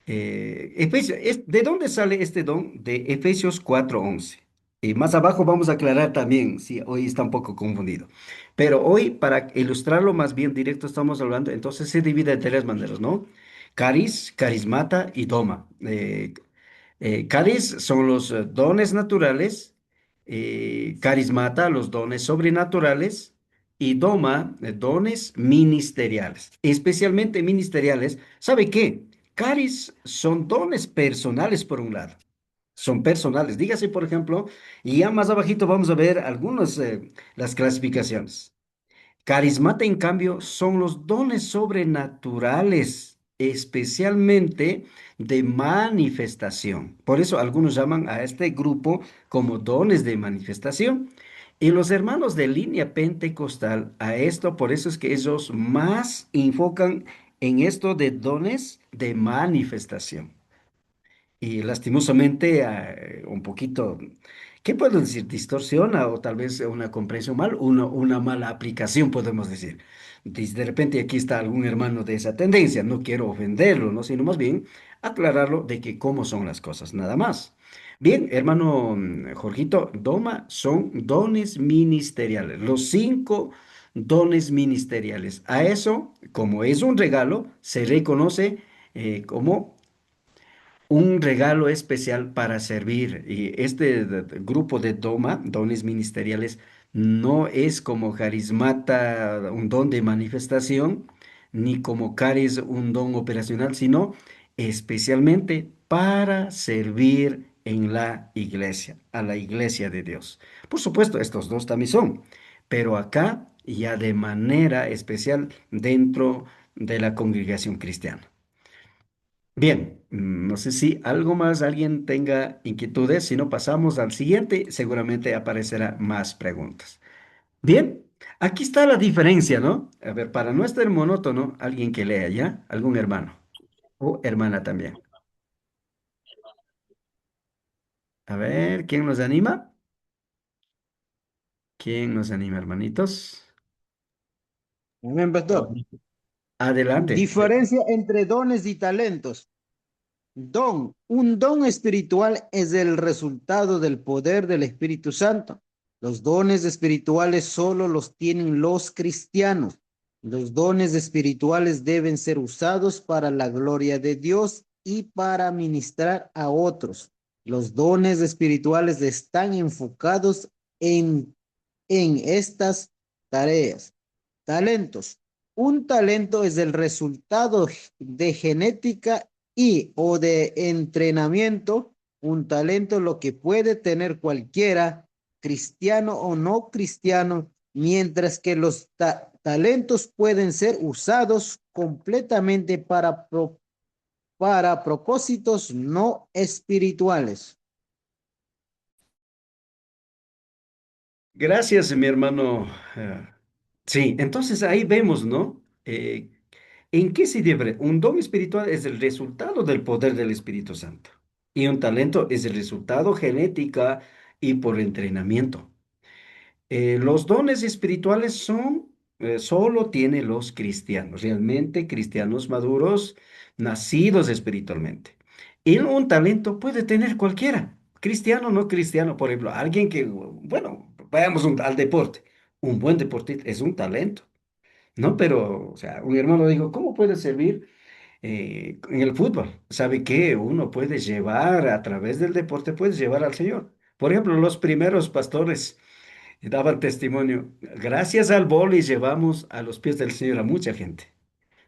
Speaker 1: ¿De dónde sale este don? De Efesios 4:11. Y más abajo vamos a aclarar también, si hoy está un poco confundido. Pero hoy, para ilustrarlo más bien directo, estamos hablando, entonces se divide de tres maneras, ¿no? Caris, carismata y doma. Caris son los dones naturales, carismata, los dones sobrenaturales, y doma, dones ministeriales, especialmente ministeriales. ¿Sabe qué? Caris son dones personales por un lado. Son personales. Dígase, por ejemplo, y ya más abajito vamos a ver algunas, las clasificaciones. Carismata, en cambio, son los dones sobrenaturales, especialmente de manifestación. Por eso algunos llaman a este grupo como dones de manifestación. Y los hermanos de línea pentecostal a esto, por eso es que ellos más enfocan en esto de dones de manifestación. Y lastimosamente, un poquito, ¿qué puedo decir? Distorsiona o tal vez una comprensión mal, una mala aplicación, podemos decir. De repente aquí está algún hermano de esa tendencia, no quiero ofenderlo, ¿no? Sino más bien aclararlo de que cómo son las cosas, nada más. Bien, hermano Jorgito, Doma son dones ministeriales, los 5 dones ministeriales. A eso, como es un regalo, se reconoce como un regalo especial para servir. Y este grupo de Doma, dones ministeriales, no es como carismata, un don de manifestación, ni como caris, un don operacional, sino especialmente para servir en la iglesia, a la iglesia de Dios. Por supuesto, estos dos también son, pero acá ya de manera especial dentro de la congregación cristiana. Bien, no sé si algo más alguien tenga inquietudes, si no pasamos al siguiente, seguramente aparecerá más preguntas. Bien, aquí está la diferencia, ¿no? A ver, para no estar monótono, alguien que lea ya, algún hermano o hermana también. A ver, ¿quién nos anima? ¿Quién nos anima, hermanitos?
Speaker 8: Amén, pastor.
Speaker 1: Adelante.
Speaker 8: Diferencia entre dones y talentos. Don, un don espiritual es el resultado del poder del Espíritu Santo. Los dones espirituales solo los tienen los cristianos. Los dones espirituales deben ser usados para la gloria de Dios y para ministrar a otros. Los dones espirituales están enfocados en, en estas tareas. Talentos. Un talento es el resultado de genética y o de entrenamiento. Un talento lo que puede tener cualquiera, cristiano o no cristiano, mientras que los talentos pueden ser usados completamente para propósitos no espirituales.
Speaker 1: Gracias, mi hermano. Sí, entonces ahí vemos, ¿no? ¿En qué se debe? Un don espiritual es el resultado del poder del Espíritu Santo. Y un talento es el resultado genética y por entrenamiento. Los dones espirituales solo tienen los cristianos, realmente cristianos maduros, nacidos espiritualmente. Y un talento puede tener cualquiera, cristiano o no cristiano, por ejemplo, alguien que, bueno, vayamos al deporte. Un buen deportista es un talento, ¿no? Pero, o sea, un hermano dijo, ¿cómo puede servir en el fútbol? ¿Sabe qué? Uno puede llevar a través del deporte, puedes llevar al Señor. Por ejemplo, los primeros pastores y daban testimonio. Gracias al boli llevamos a los pies del Señor a mucha gente,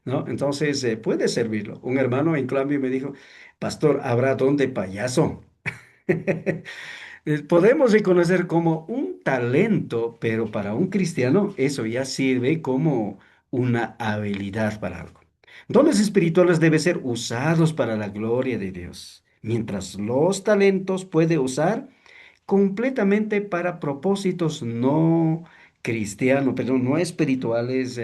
Speaker 1: ¿no? Entonces, puede servirlo. Un hermano, en cambio, me dijo, pastor, ¿habrá don de payaso? Podemos reconocer como un talento, pero para un cristiano eso ya sirve como una habilidad para algo. Dones espirituales deben ser usados para la gloria de Dios, mientras los talentos puede usar completamente para propósitos no cristianos, perdón, no espirituales,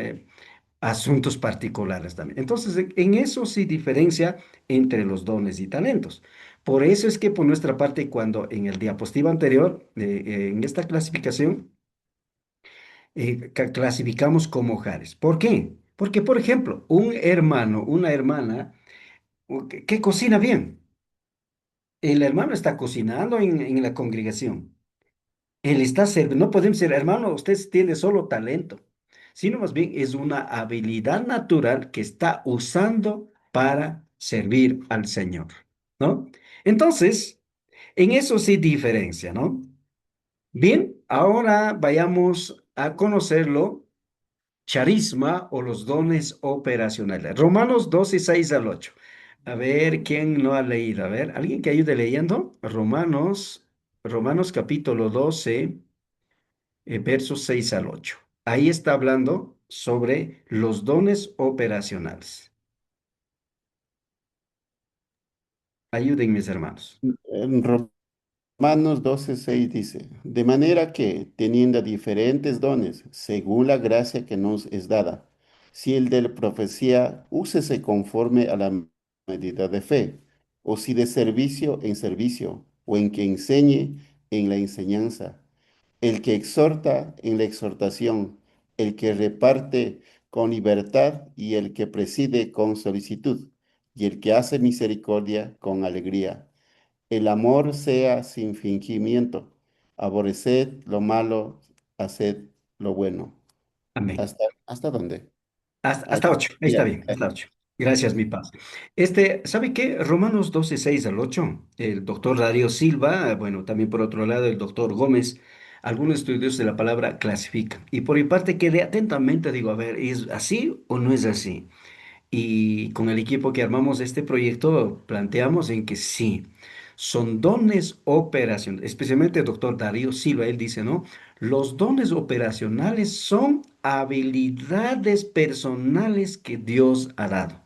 Speaker 1: asuntos particulares también. Entonces, en eso sí diferencia entre los dones y talentos. Por eso es que por nuestra parte, cuando en el diapositiva anterior, en esta clasificación, clasificamos como hogares. ¿Por qué? Porque, por ejemplo, un hermano, una hermana que cocina bien, el hermano está cocinando en la congregación. Él está sirviendo, no podemos decir, hermano, usted tiene solo talento, sino más bien es una habilidad natural que está usando para servir al Señor, ¿no? Entonces, en eso sí diferencia, ¿no? Bien, ahora vayamos a conocerlo, charisma o los dones operacionales. Romanos 12 6 al 8. A ver, ¿quién no ha leído? A ver, ¿alguien que ayude leyendo? Romanos capítulo 12 versos 6 al 8. Ahí está hablando sobre los dones operacionales. Ayuden mis hermanos.
Speaker 3: En Romanos 12:6 dice, de manera que, teniendo diferentes dones, según la gracia que nos es dada, si el de la profecía, úsese conforme a la medida de fe, o si de servicio en servicio, o en que enseñe en la enseñanza, el que exhorta en la exhortación, el que reparte con libertad y el que preside con solicitud, y el que hace misericordia con alegría. El amor sea sin fingimiento. Aborreced lo malo, haced lo bueno.
Speaker 1: Amén.
Speaker 3: ¿Hasta dónde? Ah,
Speaker 1: Hasta 8. Ahí está
Speaker 3: ya.
Speaker 1: bien, hasta 8. Gracias, mi paz. ¿Sabe qué? Romanos 12 6 al 8. El doctor Darío Silva, bueno, también por otro lado, el doctor Gómez, algunos estudios de la palabra clasifican. Y por mi parte quedé atentamente, digo, a ver, ¿es así o no es así? Y con el equipo que armamos este proyecto, planteamos en que sí, son dones operacionales, especialmente el doctor Darío Silva, él dice, ¿no? Los dones operacionales son habilidades personales que Dios ha dado,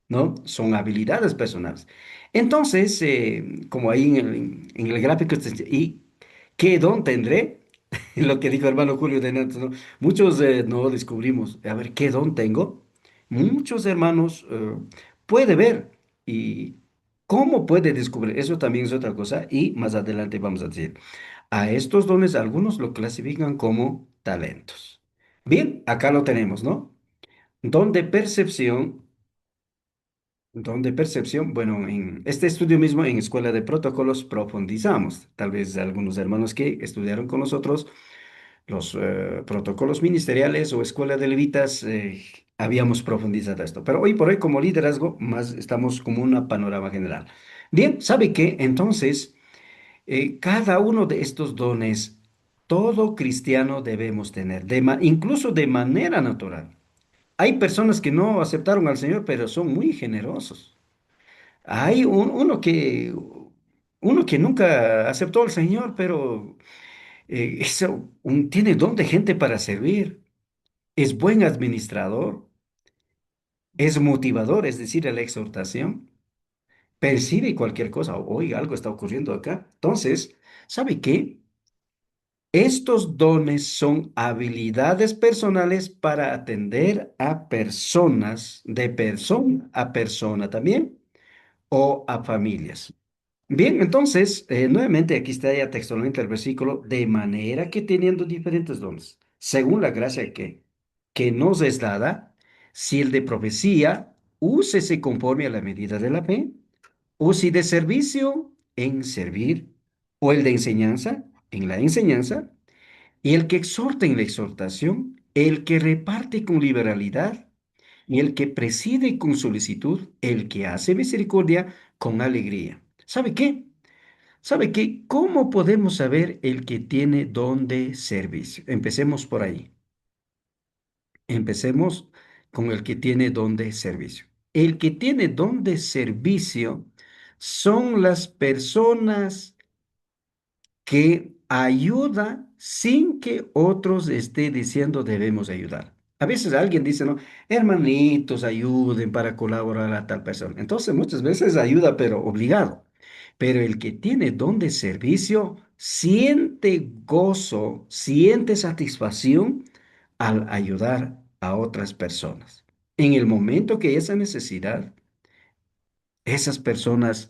Speaker 1: ¿no? Son habilidades personales. Entonces, como ahí en el gráfico, ¿y qué don tendré? Lo que dijo hermano Julio de Nantes, ¿no? Muchos no descubrimos, a ver, ¿qué don tengo? Muchos hermanos puede ver y cómo puede descubrir, eso también es otra cosa y más adelante vamos a decir, a estos dones algunos lo clasifican como talentos. Bien, acá lo tenemos, ¿no? Don de percepción. Don de percepción, bueno, en este estudio mismo en Escuela de Protocolos profundizamos. Tal vez algunos hermanos que estudiaron con nosotros los protocolos ministeriales o Escuela de Levitas, habíamos profundizado esto. Pero hoy por hoy como liderazgo más estamos como una panorama general. Bien, ¿sabe qué? Entonces, cada uno de estos dones, todo cristiano debemos tener, incluso de manera natural. Hay personas que no aceptaron al Señor, pero son muy generosos. Hay uno que nunca aceptó al Señor, pero tiene don de gente para servir. Es buen administrador, es motivador, es decir, en la exhortación, percibe cualquier cosa. Oiga, algo está ocurriendo acá. Entonces, ¿sabe qué? Estos dones son habilidades personales para atender a personas, de persona a persona también, o a familias. Bien, entonces, nuevamente aquí está ya textualmente el versículo, de manera que teniendo diferentes dones, según la gracia que nos es dada, si el de profecía, úsese conforme a la medida de la fe, o si de servicio, en servir, o el de enseñanza, en la enseñanza, y el que exhorta en la exhortación, el que reparte con liberalidad, y el que preside con solicitud, el que hace misericordia con alegría. ¿Sabe qué? ¿Sabe qué? ¿Cómo podemos saber el que tiene don de servicio? Empecemos por ahí. Empecemos con el que tiene don de servicio. El que tiene don de servicio son las personas que ayudan sin que otros esté diciendo debemos ayudar. A veces alguien dice, ¿no? Hermanitos, ayuden para colaborar a tal persona. Entonces muchas veces ayuda, pero obligado. Pero el que tiene don de servicio siente gozo, siente satisfacción al ayudar a otras personas. En el momento que hay esa necesidad, esas personas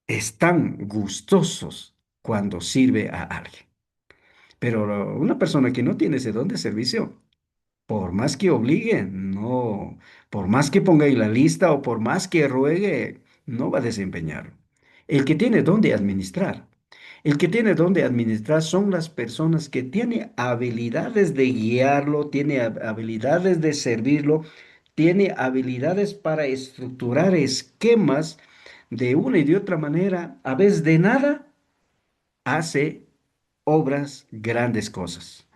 Speaker 1: están gustosos cuando sirve a alguien. Pero una persona que no tiene ese don de servicio, por más que obligue, no, por más que ponga en la lista o por más que ruegue, no va a desempeñarlo. El que tiene don de administrar, el que tiene don de administrar son las personas que tienen habilidades de guiarlo, tiene habilidades de servirlo, tiene habilidades para estructurar esquemas de una y de otra manera, a veces de nada, hace obras, grandes cosas.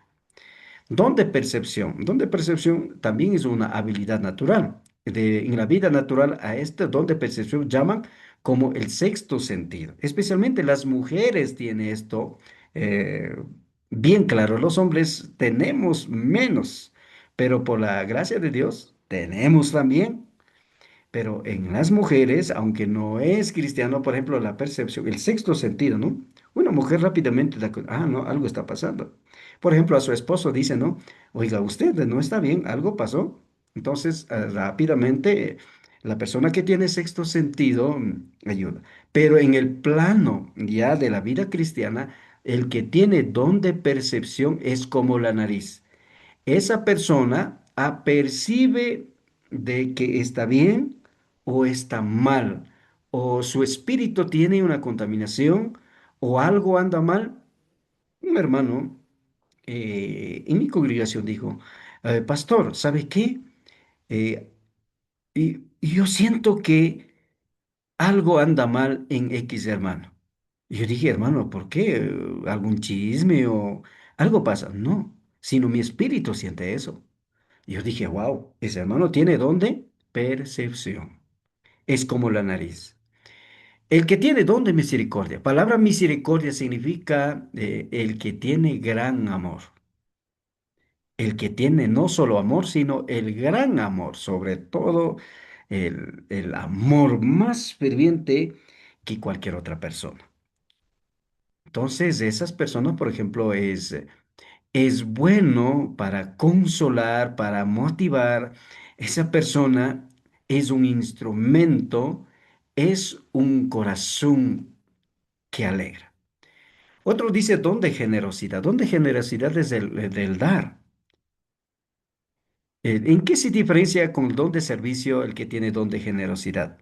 Speaker 1: Don de percepción. Don de percepción también es una habilidad natural. En la vida natural a este don de percepción llaman como el sexto sentido. Especialmente las mujeres tienen esto eh, bien claro. Los hombres tenemos menos, pero por la gracia de Dios tenemos también. Pero en las mujeres, aunque no es cristiano, por ejemplo, la percepción, el sexto sentido, ¿no? Una mujer rápidamente da cuenta, ah, no, algo está pasando. Por ejemplo, a su esposo dice, ¿no? Oiga, usted no está bien, algo pasó. Entonces, rápidamente, la persona que tiene sexto sentido ayuda. Pero en el plano ya de la vida cristiana, el que tiene don de percepción es como la nariz. Esa persona apercibe de que está bien o está mal, o su espíritu tiene una contaminación o algo anda mal. Un hermano en mi congregación dijo, pastor, ¿sabe qué? Eh, y yo siento que algo anda mal en X hermano. Y yo dije, hermano, ¿por qué? ¿Algún chisme o algo pasa? No, sino mi espíritu siente eso. Y yo dije, wow, ese hermano tiene don de percepción. Es como la nariz. El que tiene don de misericordia. Palabra misericordia significa el que tiene gran amor. El que tiene no solo amor, sino el gran amor, sobre todo el amor más ferviente que cualquier otra persona. Entonces, esas personas, por ejemplo, es bueno para consolar, para motivar. Esa persona es un instrumento, es un corazón que alegra. Otro dice don de generosidad. Don de generosidad es del dar. ¿En qué se diferencia con el don de servicio el que tiene don de generosidad?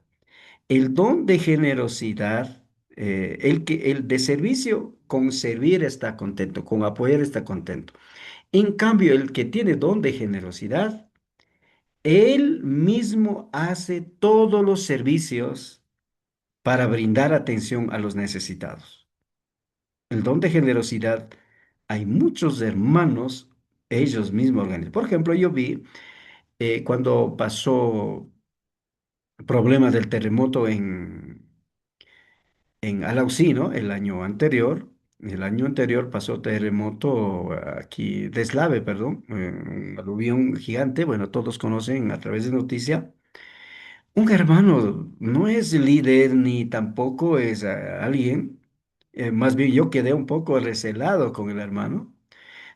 Speaker 1: El don de generosidad, el de servicio, con servir está contento, con apoyar está contento. En cambio, el que tiene don de generosidad, él mismo hace todos los servicios para brindar atención a los necesitados. El don de generosidad, hay muchos hermanos, ellos mismos organizan. Por ejemplo, yo vi cuando pasó problemas del terremoto en Alausí, ¿no? El año anterior pasó terremoto aquí, Deslave, perdón, un aluvión gigante, bueno, todos conocen a través de noticia. Un hermano no es líder ni tampoco es alguien, más bien yo quedé un poco recelado con el hermano.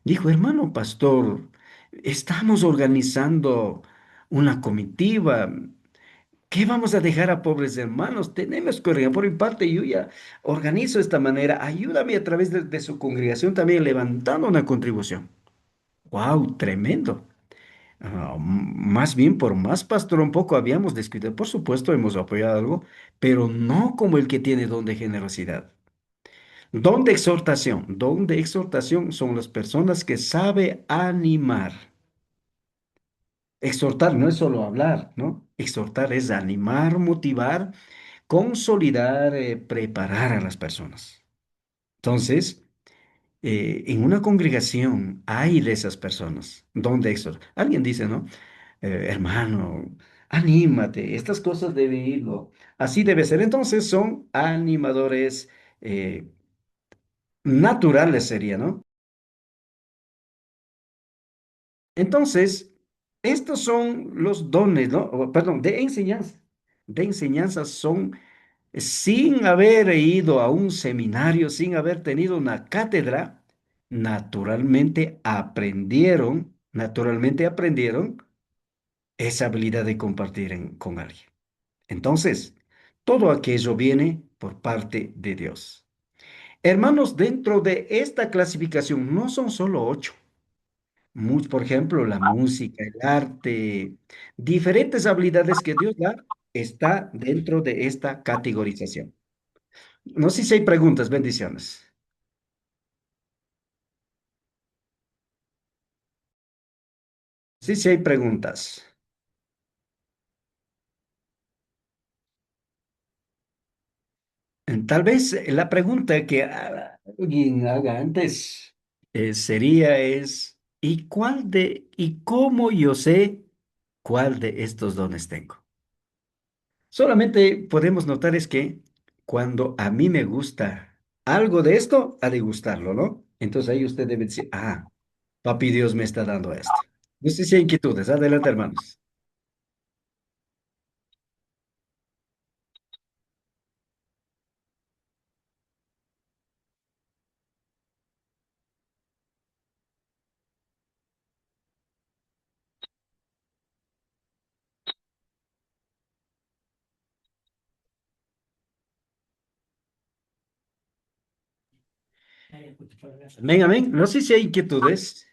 Speaker 1: Dijo, hermano pastor, estamos organizando una comitiva. ¿Qué vamos a dejar a pobres hermanos? Tenemos que organizar. Por mi parte, yo ya organizo de esta manera. Ayúdame a través de su congregación también levantando una contribución. ¡Wow! Tremendo. Más bien, por más pastor un poco habíamos descuidado. Por supuesto, hemos apoyado algo, pero no como el que tiene don de generosidad. Don de exhortación. Don de exhortación son las personas que sabe animar. Exhortar no es solo hablar, ¿no? Exhortar es animar, motivar, consolidar, preparar a las personas. Entonces, en una congregación hay de esas personas donde exhortar. Alguien dice, ¿no? Hermano, anímate, estas cosas deben irlo. Así debe ser. Entonces son animadores naturales, sería, ¿no? Entonces, estos son los dones, ¿no? Perdón, de enseñanza. De enseñanza son sin haber ido a un seminario, sin haber tenido una cátedra, naturalmente aprendieron esa habilidad de compartir con alguien. Entonces, todo aquello viene por parte de Dios. Hermanos, dentro de esta clasificación no son solo 8. Por ejemplo, la música, el arte, diferentes habilidades que Dios da, está dentro de esta categorización. No sé si hay preguntas, bendiciones. Sí, sí hay preguntas. Tal vez la pregunta que alguien haga antes ¿y cómo yo sé cuál de estos dones tengo? Solamente podemos notar es que cuando a mí me gusta algo de esto, ha de gustarlo, ¿no? Entonces ahí usted debe decir, papi Dios me está dando esto. No sé si hay inquietudes. Adelante, hermanos. Amén, amén. No sé si hay inquietudes.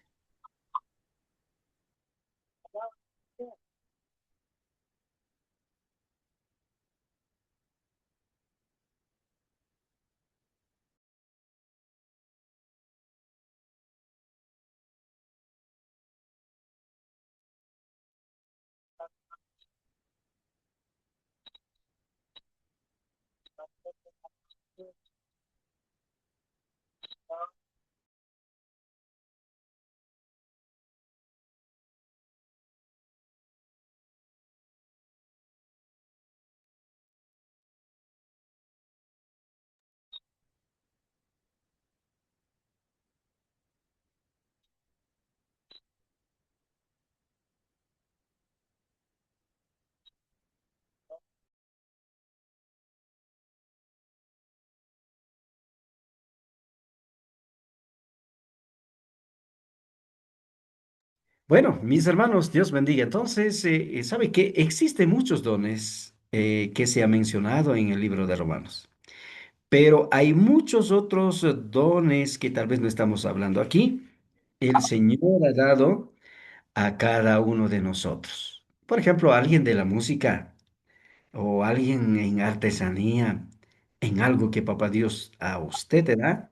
Speaker 1: Bueno, mis hermanos, Dios bendiga. Entonces, ¿sabe qué? Existen muchos dones que se ha mencionado en el libro de Romanos, pero hay muchos otros dones que tal vez no estamos hablando aquí. El Señor ha dado a cada uno de nosotros. Por ejemplo, alguien de la música o alguien en artesanía, en algo que Papá Dios a usted te da.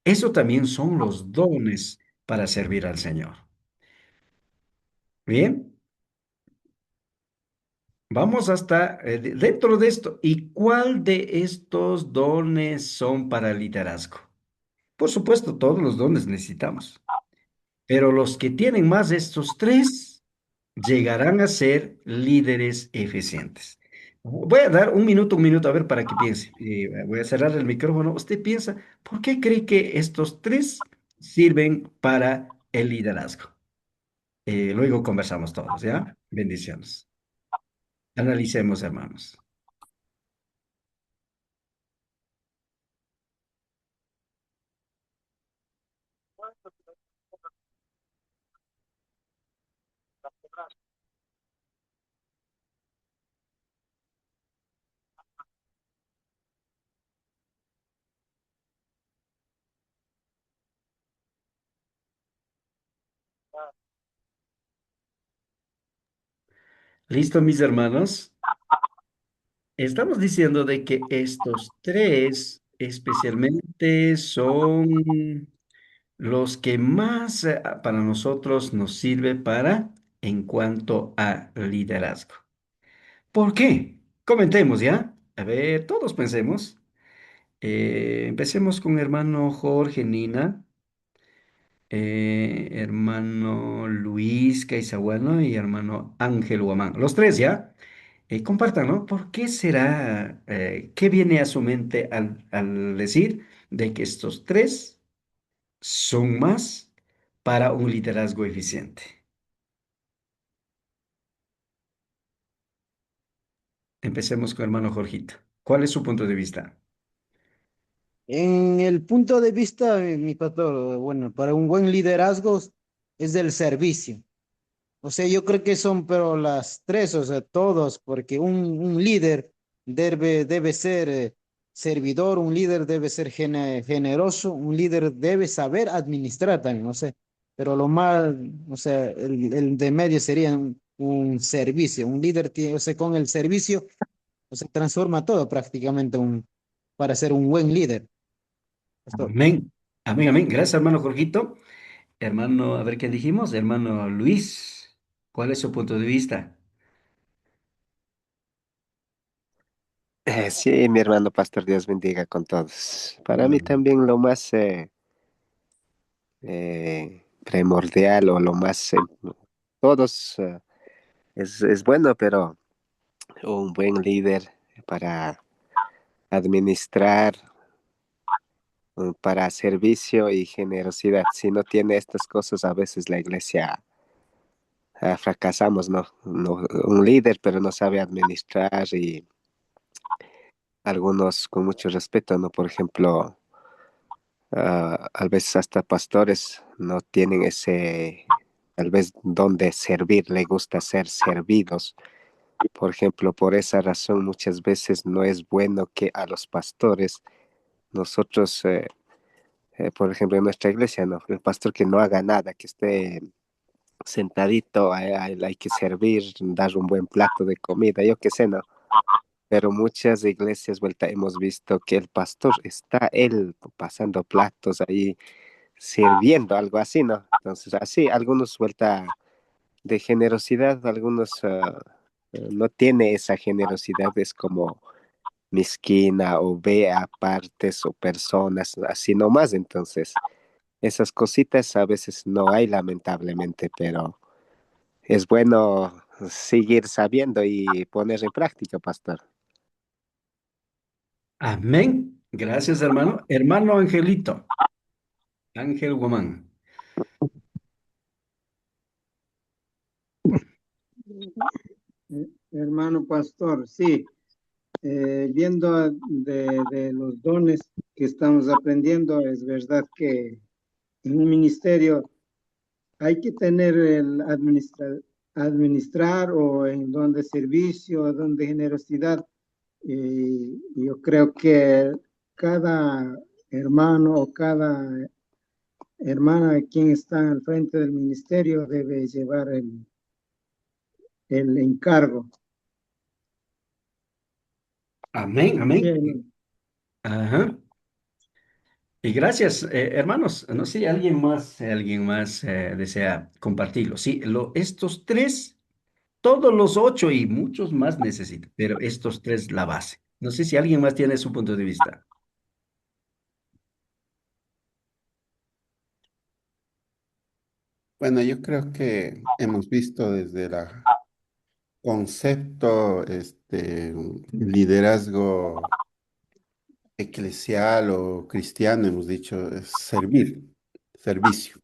Speaker 1: Eso también son los dones para servir al Señor. Bien. Vamos hasta dentro de esto. ¿Y cuál de estos dones son para el liderazgo? Por supuesto, todos los dones necesitamos, pero los que tienen más de estos tres llegarán a ser líderes eficientes. Voy a dar un minuto, a ver, para que piense. Voy a cerrar el micrófono. Usted piensa, ¿por qué cree que estos tres sirven para el liderazgo? Luego conversamos todos, ¿ya? Bendiciones. Analicemos, hermanos. ¿Listo, mis hermanos? Estamos diciendo de que estos tres especialmente son los que más para nosotros nos sirve para en cuanto a liderazgo. ¿Por qué? Comentemos ya. A ver, todos pensemos. Empecemos con hermano Jorge Nina, hermano Luis Caizahuano y hermano Ángel Huamán. Los tres ya. Compartan, ¿no? ¿Por qué será? ¿Qué viene a su mente al decir de que estos tres son más para un liderazgo eficiente? Empecemos con hermano Jorgito. ¿Cuál es su punto de vista?
Speaker 8: En el punto de vista, mi pastor, bueno, para un buen liderazgo es del servicio. O sea, yo creo que son, pero las tres, o sea, todos, porque un líder debe ser servidor, un líder debe ser generoso, un líder debe saber administrar también, no sé. Pero lo más, o sea, el de medio sería un servicio. Un líder tiene, o sea, con el servicio, o sea, transforma todo prácticamente para ser un buen líder, pastor.
Speaker 1: Amén. Amén, amén. Gracias, hermano Jorgito. Hermano, a ver qué dijimos. Hermano Luis, ¿cuál es su punto de vista?
Speaker 9: Sí, mi hermano pastor, Dios bendiga con todos. Para mí
Speaker 1: Amén.
Speaker 9: también lo más primordial o lo más, todos es bueno, pero un buen líder para administrar, para servicio y generosidad. Si no tiene estas cosas, a veces la iglesia fracasamos, ¿no? Un líder, pero no sabe administrar y algunos con mucho respeto, ¿no? Por ejemplo, a veces hasta pastores no tienen ese, tal vez, donde servir, le gusta ser servidos. Por ejemplo, por esa razón muchas veces no es bueno que a los pastores, nosotros, por ejemplo, en nuestra iglesia, no, el pastor que no haga nada, que esté sentadito, a él hay que servir, dar un buen plato de comida, yo qué sé, no. Pero muchas iglesias, vuelta, hemos visto que el pastor está él pasando platos ahí, sirviendo, algo así, ¿no? Entonces, así, algunos vuelta de generosidad, algunos no tiene esa generosidad, es como mezquina o ve a partes o personas así nomás, entonces, esas cositas a veces no hay lamentablemente, pero es bueno seguir sabiendo y poner en práctica, pastor.
Speaker 1: Amén. Gracias, hermano. Hermano Angelito, Ángel Guamán.
Speaker 6: Hermano pastor, sí, viendo de los dones que estamos aprendiendo, es verdad que en un ministerio hay que tener el administrar o en don de servicio, don de generosidad. Y yo creo que cada hermano o cada hermana quien está al frente del ministerio debe llevar el encargo.
Speaker 1: Amén,
Speaker 6: Sí,
Speaker 1: amén.
Speaker 6: hermano.
Speaker 1: Ajá. Y gracias, hermanos. No sé si alguien más desea compartirlo. Sí, estos tres, todos los ocho y muchos más necesitan, pero estos tres la base. No sé si alguien más tiene su punto de vista.
Speaker 3: Bueno, yo creo que hemos visto desde el concepto, liderazgo eclesial o cristiano, hemos dicho, es servir, servicio.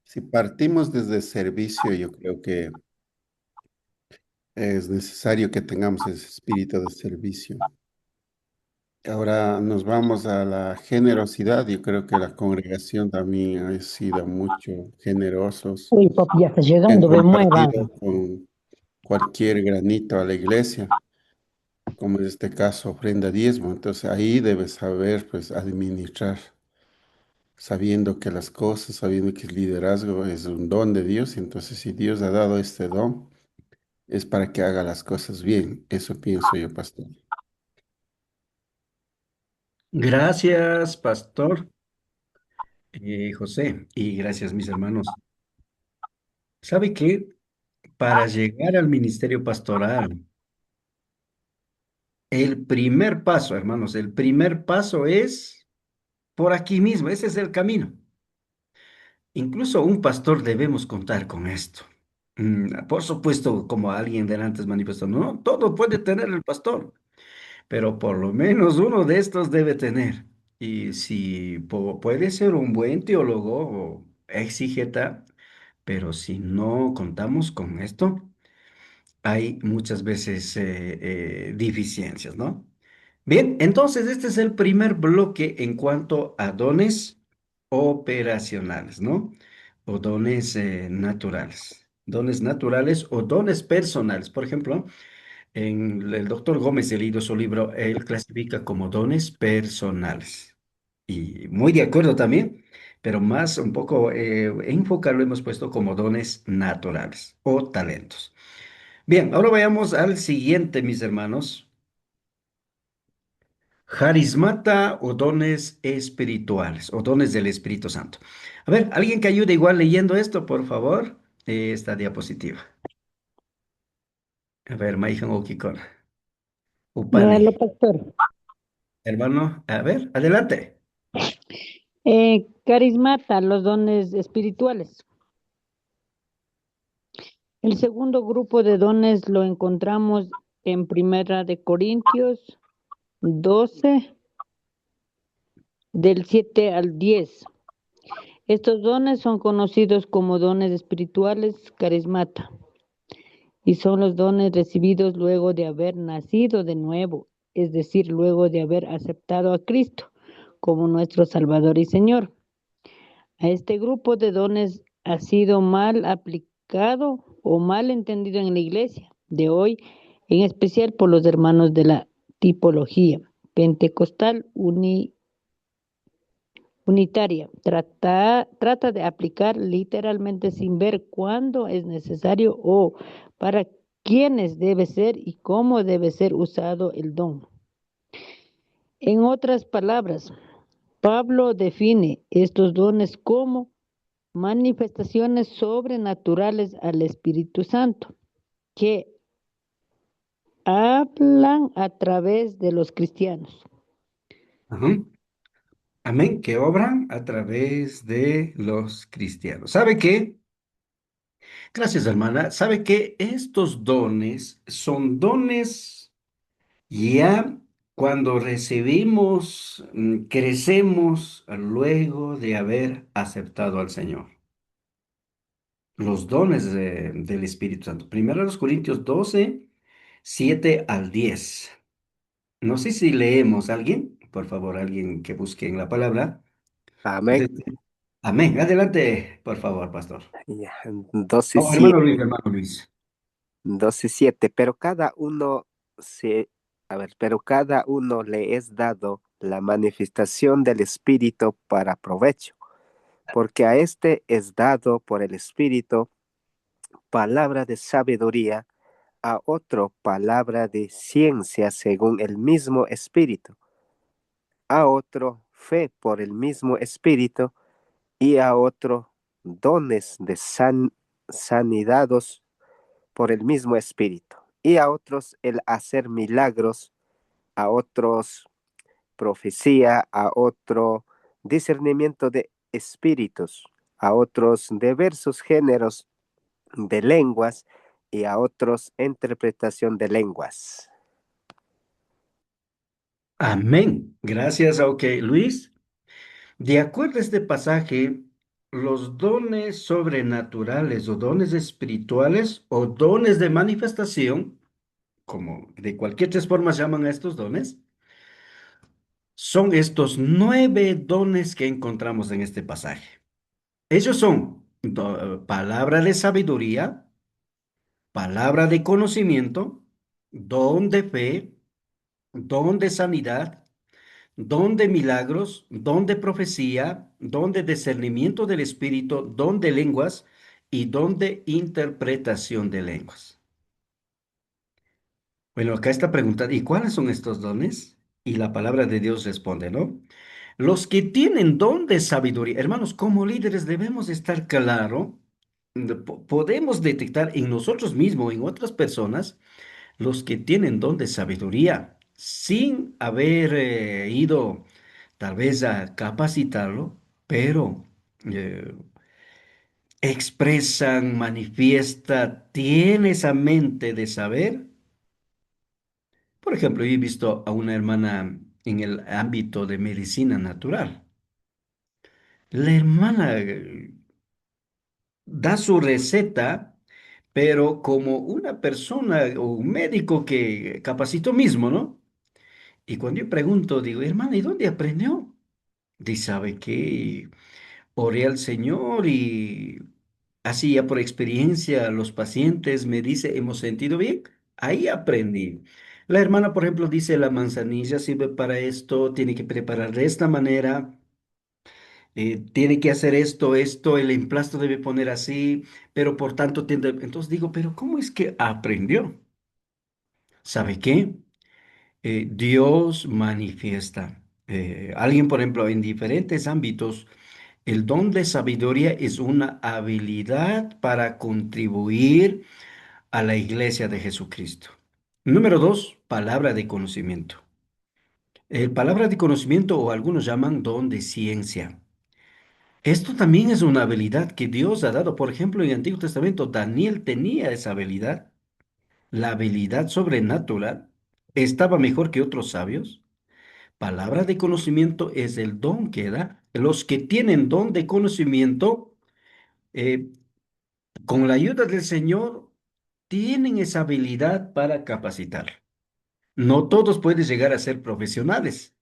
Speaker 3: Si partimos desde servicio, yo creo que es necesario que tengamos ese espíritu de servicio. Ahora nos vamos a la generosidad. Yo creo que la congregación también ha sido mucho generosos,
Speaker 2: Uy, papi, ya está
Speaker 3: han
Speaker 2: llegando, me muevan.
Speaker 3: compartido con cualquier granito a la iglesia, como en este caso ofrenda diezmo. Entonces ahí debes saber pues administrar, sabiendo que las cosas, sabiendo que el liderazgo es un don de Dios. Entonces si Dios ha dado este don, es para que haga las cosas bien. Eso pienso yo, pastor.
Speaker 1: Gracias, pastor José, y gracias, mis hermanos. ¿Sabe qué? Para llegar al ministerio pastoral, el primer paso, hermanos, el primer paso es por aquí mismo, ese es el camino. Incluso un pastor debemos contar con esto. Por supuesto, como alguien de antes manifestó, no, todo puede tener el pastor, pero por lo menos uno de estos debe tener. Y si puede ser un buen teólogo o exígeta, pero si no contamos con esto, hay muchas veces deficiencias, ¿no? Bien, entonces este es el primer bloque en cuanto a dones operacionales, ¿no? O dones naturales. Dones naturales o dones personales. Por ejemplo, en el doctor Gómez, he leído su libro, él clasifica como dones personales. Y muy de acuerdo también, pero más un poco enfocado lo hemos puesto como dones naturales o talentos. Bien, ahora vayamos al siguiente, mis hermanos. Carismata o dones espirituales o dones del Espíritu Santo. A ver, alguien que ayude igual leyendo esto, por favor, esta diapositiva. A ver, Maijan Okikon. Upane.
Speaker 2: Lo pastor.
Speaker 1: Hermano, a ver, adelante.
Speaker 2: Carismata, los dones espirituales. El segundo grupo de dones lo encontramos en Primera de Corintios 12, del 7 al 10. Estos dones son conocidos como dones espirituales carismata y son los dones recibidos luego de haber nacido de nuevo, es decir, luego de haber aceptado a Cristo como nuestro Salvador y Señor. A este grupo de dones ha sido mal aplicado o mal entendido en la iglesia de hoy, en especial por los hermanos de la tipología pentecostal unitaria. Trata de aplicar literalmente sin ver cuándo es necesario o para quiénes debe ser y cómo debe ser usado el don. En otras palabras, Pablo define estos dones como manifestaciones sobrenaturales al Espíritu Santo que hablan a través de los cristianos.
Speaker 1: Ajá. Amén, que obran a través de los cristianos. ¿Sabe qué? Gracias, hermana. ¿Sabe qué? Estos dones son dones ya cuando recibimos, crecemos luego de haber aceptado al Señor. Los dones del Espíritu Santo. Primero los Corintios 12, 7 al 10. No sé si leemos alguien, por favor, alguien que busque en la palabra.
Speaker 9: Amén.
Speaker 1: Amén. Adelante, por favor, pastor.
Speaker 9: Ya, 12,
Speaker 1: Oh, hermano Luis.
Speaker 9: 12:7, pero cada uno pero cada uno le es dado la manifestación del Espíritu para provecho, porque a este es dado por el Espíritu palabra de sabiduría, a otro palabra de ciencia según el mismo Espíritu, a otro fe por el mismo Espíritu, y a otro dones de sanidades por el mismo Espíritu, y a otros el hacer milagros, a otros profecía, a otro discernimiento de espíritus, a otros diversos géneros de lenguas y a otros interpretación de lenguas.
Speaker 1: Amén. Gracias. Ok, Luis. De acuerdo a este pasaje, los dones sobrenaturales o dones espirituales o dones de manifestación, como de cualquier tres formas llaman a estos dones, son estos 9 dones que encontramos en este pasaje. Ellos son palabra de sabiduría, palabra de conocimiento, don de fe, don de sanidad, don de milagros, don de profecía, don de discernimiento del espíritu, don de lenguas y don de interpretación de lenguas. Bueno, acá está pregunta, ¿y cuáles son estos dones? Y la palabra de Dios responde, ¿no? Los que tienen don de sabiduría, hermanos, como líderes debemos estar claro, podemos detectar en nosotros mismos, en otras personas, los que tienen don de sabiduría, sin haber ido tal vez a capacitarlo, pero eh, expresan, manifiesta, tiene esa mente de saber. Por ejemplo, yo he visto a una hermana en el ámbito de medicina natural. La hermana da su receta, pero como una persona o un médico que capacitó mismo, ¿no? Y cuando yo pregunto, digo, hermana, ¿y dónde aprendió? Dice, ¿sabe qué? Oré al Señor y así ya por experiencia los pacientes me dice, hemos sentido bien. Ahí aprendí. La hermana, por ejemplo, dice, la manzanilla sirve para esto, tiene que preparar de esta manera, tiene que hacer esto, el emplasto debe poner así, pero por tanto, entonces digo, pero ¿cómo es que aprendió? ¿Sabe qué? Dios manifiesta. Alguien, por ejemplo, en diferentes ámbitos, el don de sabiduría es una habilidad para contribuir a la iglesia de Jesucristo. Número dos, palabra de conocimiento. Palabra de conocimiento o algunos llaman don de ciencia. Esto también es una habilidad que Dios ha dado. Por ejemplo, en el Antiguo Testamento, Daniel tenía esa habilidad, la habilidad sobrenatural. Estaba mejor que otros sabios. Palabra de conocimiento es el don que da. Los que tienen don de conocimiento, eh, con la ayuda del Señor, tienen esa habilidad para capacitar. No todos pueden llegar a ser profesionales.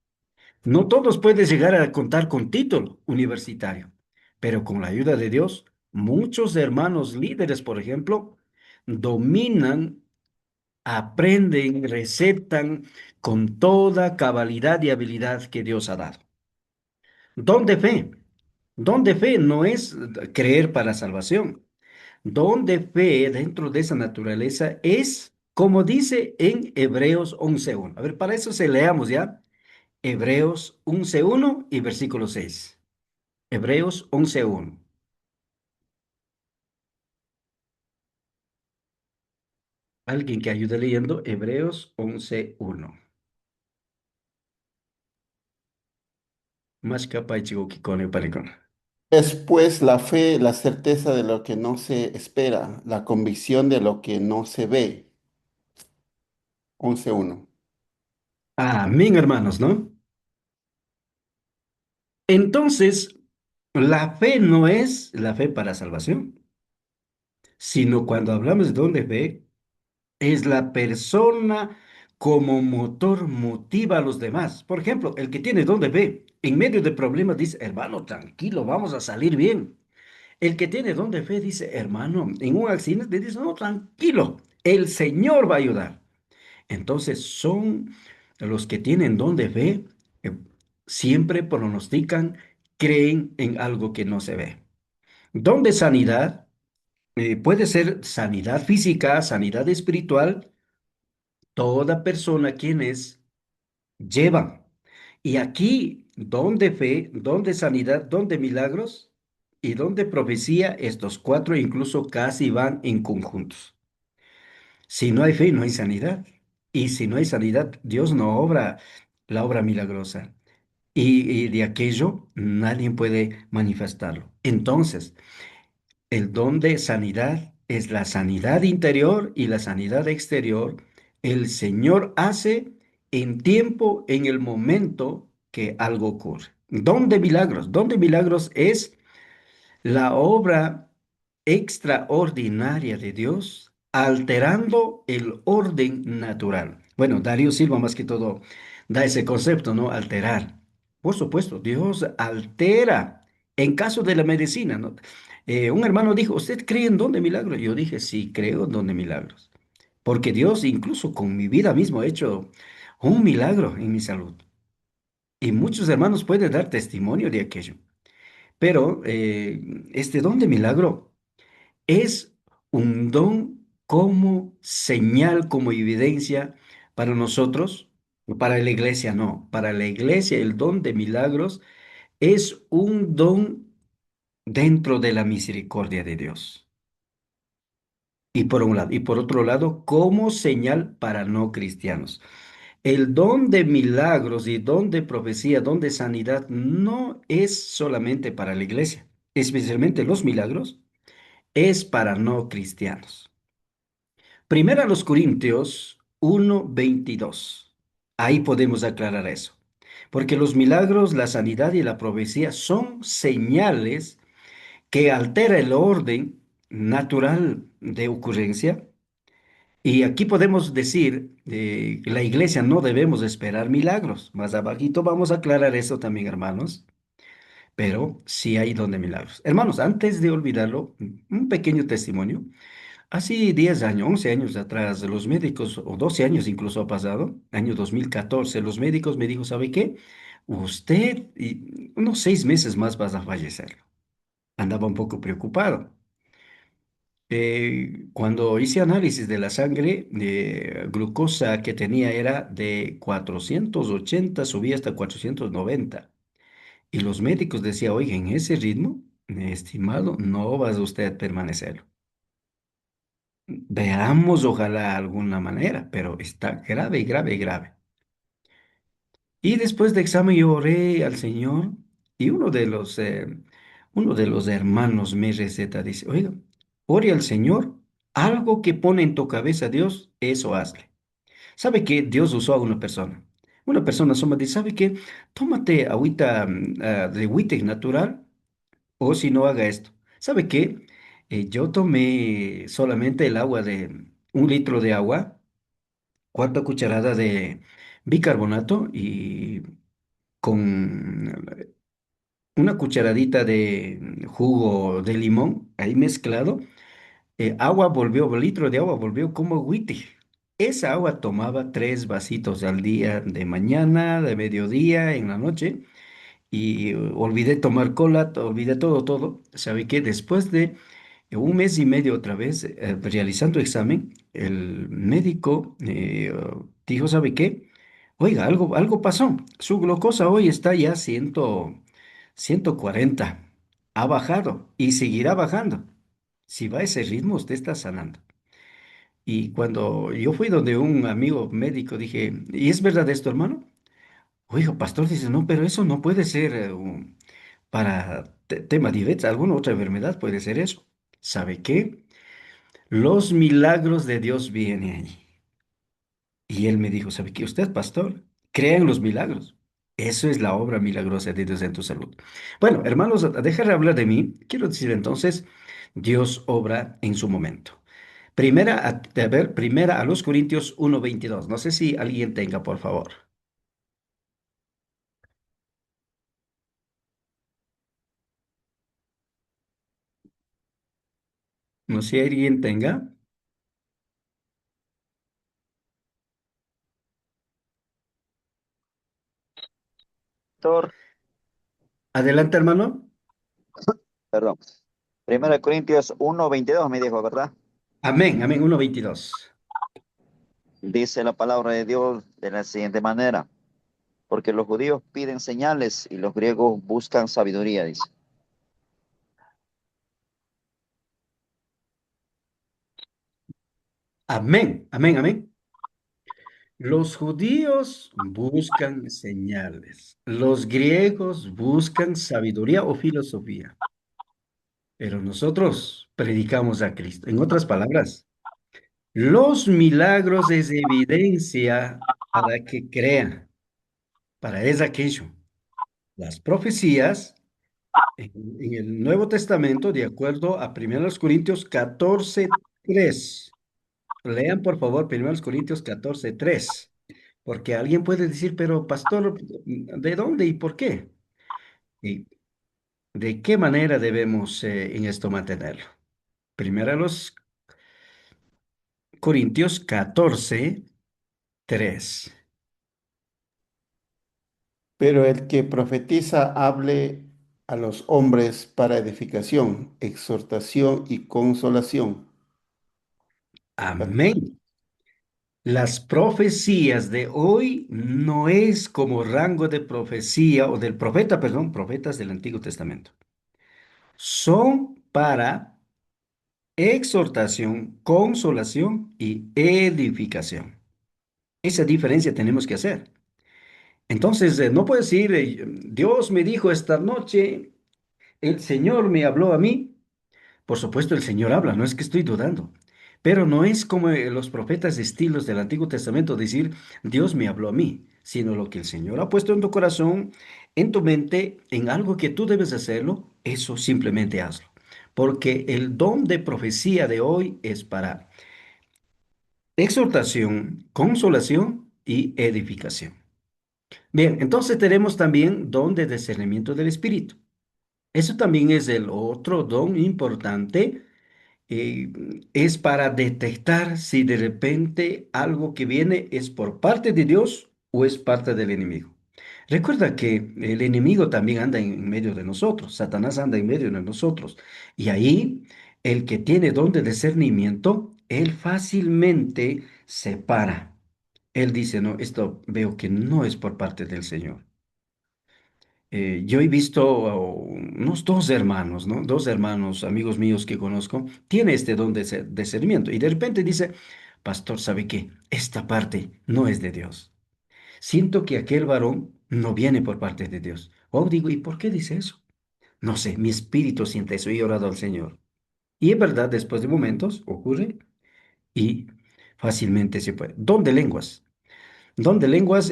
Speaker 1: No todos pueden llegar a contar con título universitario. Pero con la ayuda de Dios, muchos hermanos líderes, por ejemplo, dominan, aprenden, recetan con toda cabalidad y habilidad que Dios ha dado. Don de fe. Don de fe no es creer para salvación. Don de fe dentro de esa naturaleza es, como dice en Hebreos 11:1. A ver, para eso se leamos ya. Hebreos 11:1 y versículo 6. Hebreos 11:1. Alguien que ayude leyendo Hebreos 11:1. Más capa y chico que con el parecón.
Speaker 3: Es pues la fe, la certeza de lo que no se espera, la convicción de lo que no se ve. 11:1.
Speaker 1: Amén, hermanos, ¿no? Entonces, la fe no es la fe para salvación, sino cuando hablamos de don de fe, es la persona como motor motiva a los demás. Por ejemplo, el que tiene don de fe, en medio de problemas dice, hermano, tranquilo, vamos a salir bien. El que tiene don de fe dice, hermano, en un accidente dice, no, tranquilo, el Señor va a ayudar. Entonces son los que tienen don de fe, eh, siempre pronostican, creen en algo que no se ve. Don de sanidad puede ser sanidad física, sanidad espiritual, toda persona quienes llevan. Y aquí, don de fe, don de sanidad, don de milagros y don de profecía, estos cuatro incluso casi van en conjuntos. Si no hay fe, no hay sanidad. Y si no hay sanidad, Dios no obra la obra milagrosa. Y de aquello nadie puede manifestarlo. Entonces, el don de sanidad es la sanidad interior y la sanidad exterior. El Señor hace en tiempo, en el momento que algo ocurre. Don de milagros. Don de milagros es la obra extraordinaria de Dios alterando el orden natural. Bueno, Darío Silva más que todo da ese concepto, ¿no? Alterar. Por supuesto, Dios altera. En caso de la medicina, ¿no? Un hermano dijo, ¿usted cree en don de milagros? Yo dije, sí, creo en don de milagros. Porque Dios incluso con mi vida mismo ha hecho un milagro en mi salud. Y muchos hermanos pueden dar testimonio de aquello. Pero este don de milagro es un don como señal, como evidencia para nosotros, para la iglesia no. Para la iglesia el don de milagros es un don dentro de la misericordia de Dios. Y por un lado, y por otro lado, como señal para no cristianos. El don de milagros y don de profecía, don de sanidad, no es solamente para la iglesia, especialmente los milagros, es para no cristianos. Primera a los Corintios 1:22. Ahí podemos aclarar eso. Porque los milagros, la sanidad y la profecía son señales que altera el orden natural de ocurrencia. Y aquí podemos decir que la iglesia no debemos esperar milagros. Más abajito vamos a aclarar eso también, hermanos. Pero sí hay don de milagros. Hermanos, antes de olvidarlo, un pequeño testimonio. Hace 10 años, 11 años atrás, los médicos, o 12 años incluso ha pasado, año 2014, los médicos me dijo, ¿sabe qué? Usted, y unos 6 meses más vas a fallecer. Andaba un poco preocupado. Cuando hice análisis de la sangre, glucosa que tenía era de 480, subía hasta 490. Y los médicos decían, oye, en ese ritmo, estimado, no vas usted a permanecer. Veamos, ojalá alguna manera, pero está grave, grave, grave. Y después de examen yo oré al Señor y uno de los hermanos me receta, dice, oiga, ore al Señor, algo que pone en tu cabeza Dios, eso hazle. ¿Sabe que Dios usó a una persona? Una persona solo me dice, ¿sabe qué? Tómate agüita de Witec natural o si no haga esto. ¿Sabe qué? Yo tomé solamente el agua de 1 litro de agua, cuarta cucharada de bicarbonato y con una cucharadita de jugo de limón ahí mezclado. Agua volvió, litro de agua volvió como agüite. Esa agua tomaba 3 vasitos al día, de mañana, de mediodía, en la noche. Y olvidé tomar cola, olvidé todo, todo. ¿Sabe qué? Después de 1 mes y medio otra vez realizando examen, el médico dijo, ¿sabe qué? Oiga, algo pasó. Su glucosa hoy está ya 140. Ha bajado y seguirá bajando. Si va a ese ritmo, usted está sanando. Y cuando yo fui donde un amigo médico, dije, ¿y es verdad esto, hermano? Oiga, pastor, dice, no, pero eso no puede ser para tema diabetes, alguna otra enfermedad puede ser eso. ¿Sabe qué? Los milagros de Dios vienen ahí. Y él me dijo, ¿sabe qué? Usted, pastor, crea en los milagros. Eso es la obra milagrosa de Dios en tu salud. Bueno, hermanos, dejar de hablar de mí. Quiero decir entonces, Dios obra en su momento. Primera a los Corintios 1:22. No sé si alguien tenga, por favor. No sé si alguien tenga.
Speaker 4: Pastor,
Speaker 1: Adelante, hermano.
Speaker 4: perdón. Primera de Corintios 1:22 me dijo, ¿verdad?
Speaker 1: Amén, amén, 1:22.
Speaker 4: Dice la palabra de Dios de la siguiente manera, porque los judíos piden señales y los griegos buscan sabiduría, dice.
Speaker 1: Amén, amén, amén. Los judíos buscan señales, los griegos buscan sabiduría o filosofía, pero nosotros predicamos a Cristo. En otras palabras, los milagros es evidencia para que crean, para es aquello. Las profecías en el Nuevo Testamento, de acuerdo a 1 Corintios 14:3. Lean por favor 1 Corintios 14:3. Porque alguien puede decir, pero pastor, ¿de dónde y por qué? ¿Y de qué manera debemos en esto mantenerlo? Primero los Corintios 14:3.
Speaker 3: Pero el que profetiza hable a los hombres para edificación, exhortación y consolación.
Speaker 1: Amén. Las profecías de hoy no es como rango de profecía o del profeta, perdón, profetas del Antiguo Testamento. Son para exhortación, consolación y edificación. Esa diferencia tenemos que hacer. Entonces, no puedes decir, Dios me dijo esta noche, el Señor me habló a mí. Por supuesto, el Señor habla, no es que estoy dudando. Pero no es como los profetas estilos del Antiguo Testamento decir, Dios me habló a mí, sino lo que el Señor ha puesto en tu corazón, en tu mente, en algo que tú debes hacerlo, eso simplemente hazlo. porque el don de profecía de hoy es para exhortación, consolación y edificación. Bien, entonces tenemos también don de discernimiento del Espíritu. Eso también es el otro don importante. eh, es para detectar si de repente algo que viene es por parte de Dios o es parte del enemigo. Recuerda que el enemigo también anda en medio de nosotros, Satanás anda en medio de nosotros. Y ahí el que tiene don de discernimiento, él fácilmente separa. Él dice, no, esto veo que no es por parte del Señor. Yo he visto unos dos hermanos, ¿no? Dos hermanos, amigos míos que conozco, tiene este don de discernimiento y de repente dice, pastor, ¿sabe qué? Esta parte no es de Dios. Siento que aquel varón no viene por parte de Dios. Oh, digo, ¿y por qué dice eso? No sé, mi espíritu siente eso y he orado al Señor. Y es verdad, después de momentos ocurre y fácilmente se puede. Don de lenguas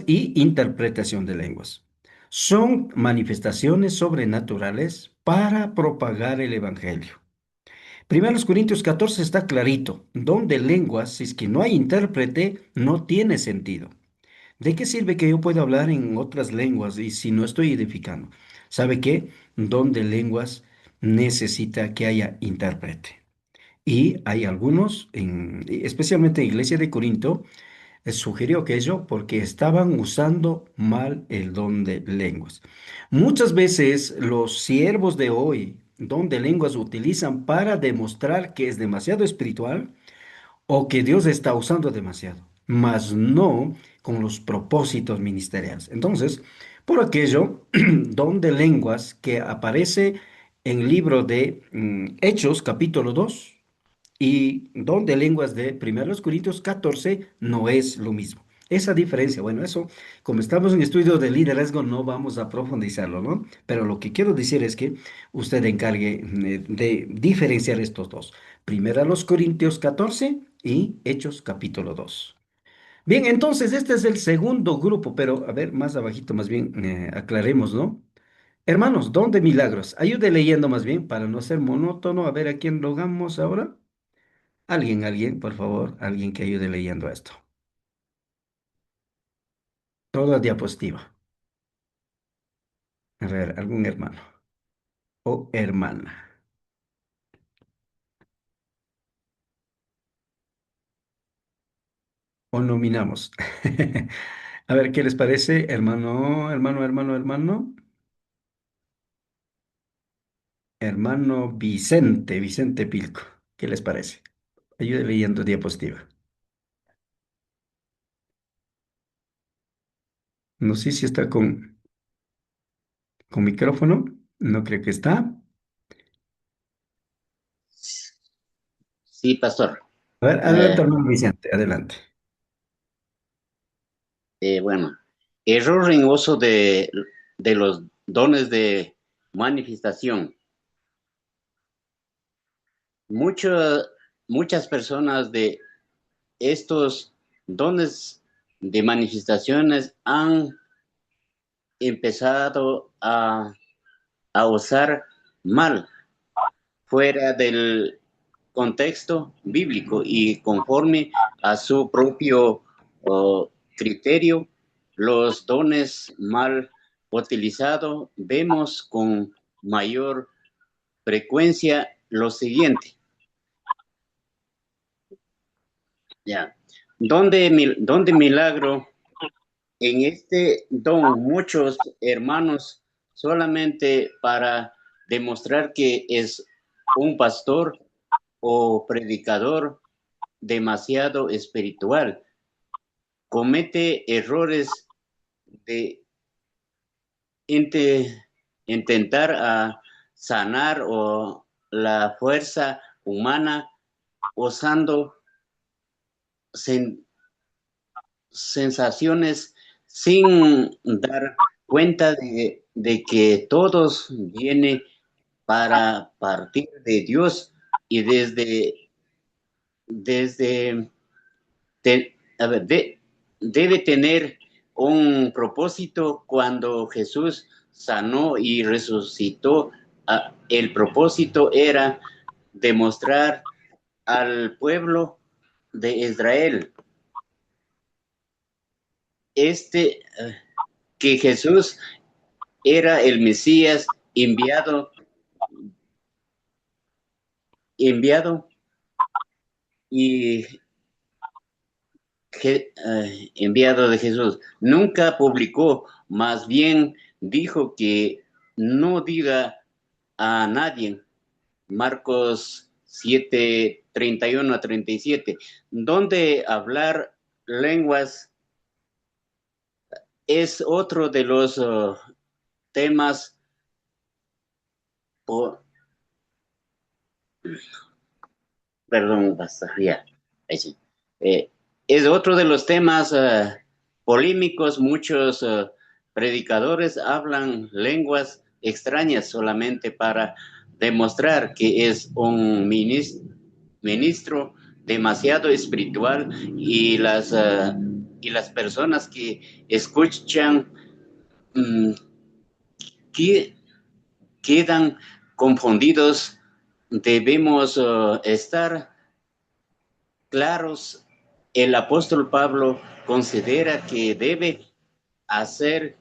Speaker 1: y interpretación de lenguas. Son manifestaciones sobrenaturales para propagar el evangelio. Primeros Corintios 14 está clarito. Don de lenguas, si es que no hay intérprete, no tiene sentido. ¿De qué sirve que yo pueda hablar en otras lenguas y si no estoy edificando? ¿Sabe qué? Don de lenguas necesita que haya intérprete. Y hay algunos, especialmente en Iglesia de Corinto, sugirió aquello porque estaban usando mal el don de lenguas. Muchas veces los siervos de hoy, don de lenguas, utilizan para demostrar que es demasiado espiritual o que Dios está usando demasiado, mas no con los propósitos ministeriales. Entonces, por aquello, don de lenguas que aparece en el libro de Hechos, capítulo 2 y don de lenguas de 1 Corintios 14 no es lo mismo. Esa diferencia, bueno, eso, como estamos en estudios de liderazgo, no vamos a profundizarlo, ¿no? Pero lo que quiero decir es que usted encargue de diferenciar estos dos. 1 Corintios 14 y Hechos capítulo 2. Bien, entonces este es el segundo grupo, pero a ver, más abajito, más bien, aclaremos, ¿no? Hermanos, don de milagros. Ayude leyendo más bien para no ser monótono. A ver a quién logamos ahora. Alguien, por favor, alguien que ayude leyendo esto. Toda diapositiva. A ver, algún hermano o hermana. O nominamos. A ver, ¿qué les parece? Hermano. Hermano Vicente Pilco. ¿Qué les parece? Ayude leyendo diapositiva. No sé si está con micrófono. No creo que está.
Speaker 7: Sí, pastor.
Speaker 1: A ver,
Speaker 7: Eh,
Speaker 1: adelante, hermano Vicente, adelante.
Speaker 7: bueno, error en uso de los dones de manifestación. Mucho- Muchas personas de estos dones de manifestaciones han empezado a usar mal fuera del contexto bíblico y conforme a su propio criterio, los dones mal utilizados, vemos con mayor frecuencia lo siguiente. Ya. Donde milagro, en este don, muchos hermanos solamente para demostrar que es un pastor o predicador demasiado espiritual, comete errores de inte- intentar sanar o la fuerza humana usando sen- sensaciones sin dar cuenta de que todos viene para partir de Dios y desde a ver, debe tener un propósito cuando Jesús sanó y resucitó el propósito era demostrar al pueblo de Israel que Jesús era el Mesías enviado y enviado de Jesús. Nunca publicó, más bien dijo que no diga a nadie. Marcos 7:31 a 37, donde hablar lenguas es otro de los temas, perdón, basta, ya, sí. Es otro de los temas polémicos. Muchos predicadores hablan lenguas extrañas solamente para demostrar que es un ministro demasiado espiritual, y las personas que escuchan que quedan confundidos. Debemos estar claros. El apóstol Pablo considera que debe hacer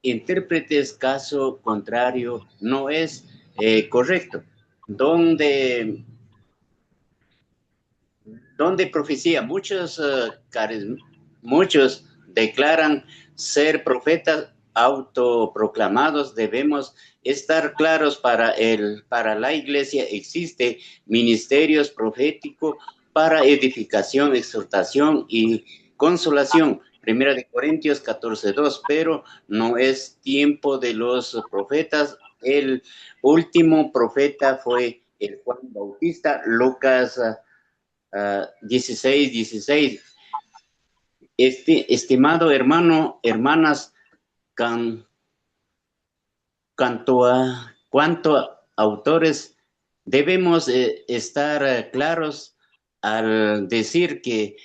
Speaker 7: intérpretes, caso contrario no es correcto. Donde profecía, muchos declaran ser profetas autoproclamados. Debemos estar claros. Para la iglesia existe ministerios proféticos para edificación, exhortación y consolación. 1 Corintios 14:2, pero no es tiempo de los profetas. El último profeta fue el Juan Bautista. Lucas 16:16. Estimado hermano, hermanas, cuanto a autores, debemos estar claros al decir que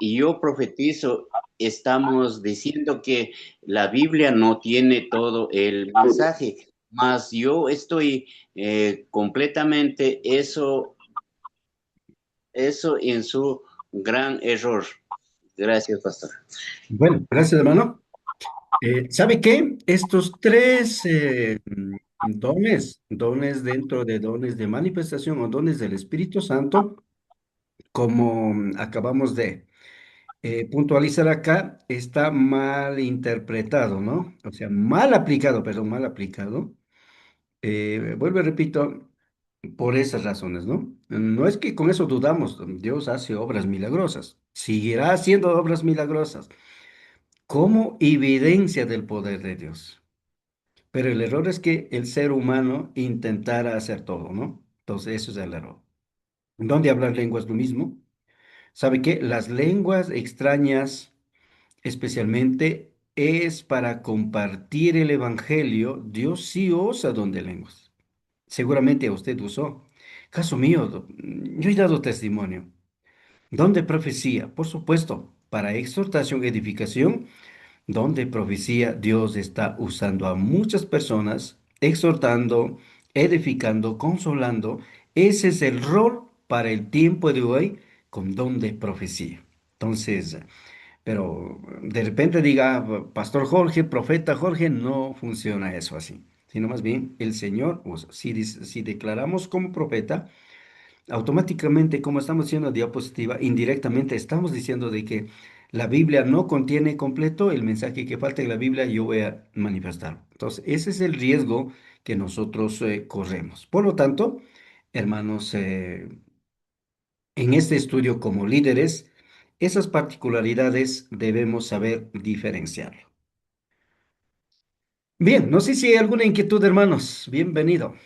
Speaker 7: yo profetizo. Estamos diciendo que la Biblia no tiene todo el mensaje, mas yo estoy completamente eso en su gran error. Gracias, pastor.
Speaker 1: Bueno, gracias, hermano. ¿Sabe qué? Estos tres dones dentro de dones de manifestación o dones del Espíritu Santo, como acabamos de puntualizar acá, está mal interpretado, ¿no? O sea, mal aplicado, perdón, mal aplicado. Vuelvo y repito, por esas razones, ¿no? No es que con eso dudamos, Dios hace obras milagrosas, seguirá haciendo obras milagrosas como evidencia del poder de Dios. Pero el error es que el ser humano intentara hacer todo, ¿no? Entonces, eso es el error. ¿Dónde hablar lenguas lo mismo? ¿Sabe qué? Las lenguas extrañas, especialmente, es para compartir el evangelio. Dios sí usa don de lenguas. Seguramente usted usó. Caso mío, yo he dado testimonio. Don de profecía, por supuesto, para exhortación, edificación. Donde profecía, Dios está usando a muchas personas, exhortando, edificando, consolando. Ese es el rol para el tiempo de hoy con don de profecía. Entonces, pero de repente diga, Pastor Jorge, profeta Jorge, no funciona eso así, sino más bien el Señor usa. Si declaramos como profeta, automáticamente, como estamos haciendo diapositiva, indirectamente estamos diciendo de que la Biblia no contiene completo el mensaje que falta en la Biblia, yo voy a manifestarlo. Entonces, ese es el riesgo que nosotros corremos. Por lo tanto, hermanos, en este estudio como líderes, esas particularidades debemos saber diferenciarlo. Bien, no sé si hay alguna inquietud, hermanos. Bienvenido.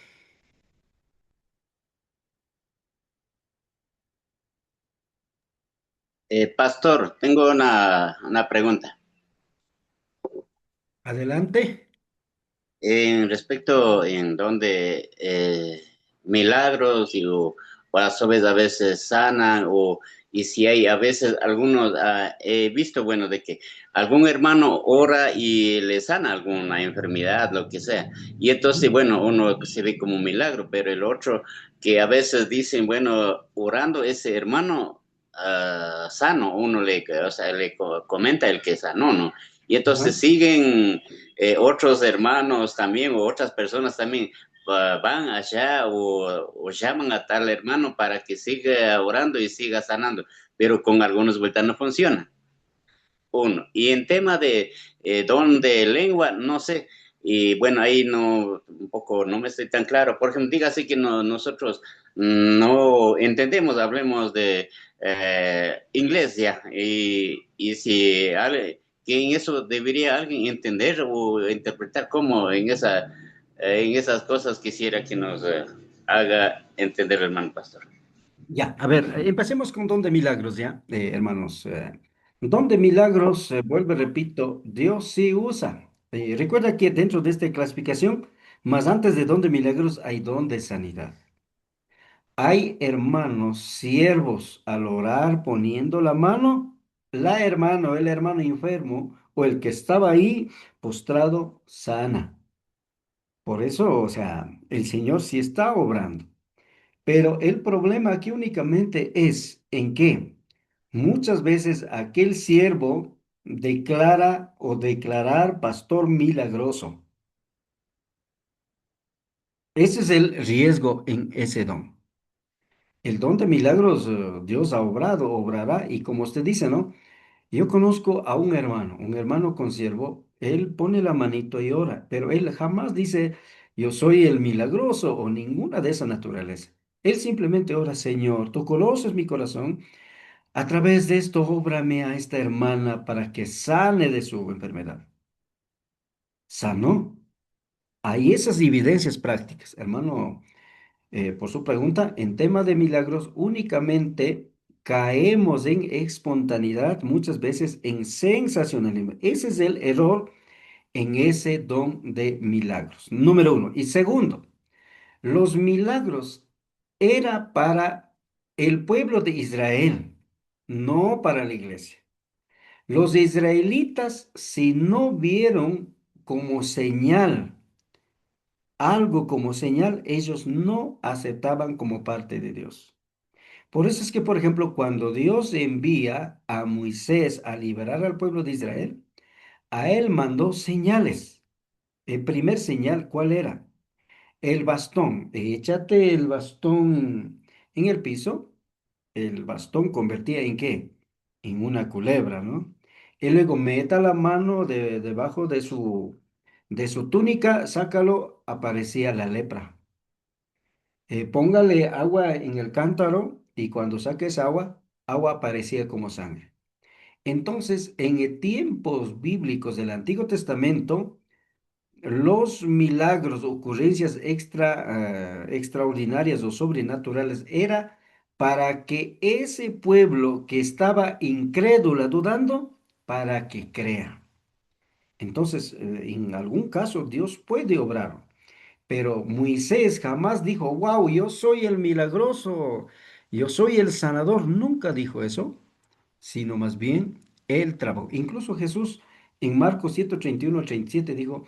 Speaker 7: Pastor, tengo una pregunta.
Speaker 1: Adelante.
Speaker 7: En respecto en donde milagros o las aves a veces sanan, o Y si hay a veces algunos, he visto, bueno, de que algún hermano ora y le sana alguna enfermedad, lo que sea. Y entonces, bueno, uno se ve como un milagro, pero el otro que a veces dicen, bueno, orando ese hermano sano, uno le, o sea, le comenta el que sanó, ¿no? Y entonces
Speaker 1: Ajá.
Speaker 7: siguen otros hermanos también o otras personas también van allá o llaman a tal hermano para que siga orando y siga sanando, pero con algunos vueltas no funciona. Uno. Y en tema de don de lengua, no sé, y bueno, ahí no, un poco no me estoy tan claro. Por ejemplo, dígase que no, nosotros no entendemos, hablemos de inglés ya, y si que en eso debería alguien entender o interpretar cómo en esas cosas quisiera que nos haga entender el hermano pastor.
Speaker 1: Ya, a ver, empecemos con don de milagros, ¿ya? Hermanos, don de milagros, vuelvo y repito, Dios sí usa. Recuerda que dentro de esta clasificación, más antes de don de milagros, hay don de sanidad. Hay hermanos, siervos, al orar poniendo la mano, la hermana o el hermano enfermo o el que estaba ahí postrado sana. Por eso, o sea, el Señor sí está obrando. Pero el problema aquí únicamente es en que muchas veces aquel siervo declara o declarar pastor milagroso. Ese es el riesgo en ese don. El don de milagros, Dios ha obrado, obrará, y como usted dice, ¿no? Yo conozco a un hermano consiervo, él pone la manito y ora, pero él jamás dice, yo soy el milagroso o ninguna de esa naturaleza. Él simplemente ora, Señor, tú conoces mi corazón, a través de esto óbrame a esta hermana para que sane de su enfermedad. Sanó. Hay esas evidencias prácticas, hermano. Por su pregunta, en tema de milagros, únicamente caemos en espontaneidad, muchas veces en sensacionalismo. Ese es el error en ese don de milagros. Número uno. Y segundo, los milagros era para el pueblo de Israel, no para la iglesia. Los israelitas, si no vieron como señal, algo como señal, ellos no aceptaban como parte de Dios. Por eso es que, por ejemplo, cuando Dios envía a Moisés a liberar al pueblo de Israel, a él mandó señales. El primer señal, ¿cuál era? El bastón. Échate el bastón en el piso. El bastón convertía en qué? En una culebra, ¿no? Y luego meta la mano debajo de su túnica, sácalo, aparecía la lepra. Póngale agua en el cántaro y cuando saques agua, agua aparecía como sangre. Entonces, en tiempos bíblicos del Antiguo Testamento, los milagros, ocurrencias extraordinarias o sobrenaturales era para que ese pueblo que estaba incrédula, dudando, para que crea. Entonces, en algún caso, Dios puede obrar. Pero Moisés jamás dijo, wow, yo soy el milagroso, yo soy el sanador. Nunca dijo eso, sino más bien él trabajó. Incluso Jesús en Marcos 7:31 al 37 dijo,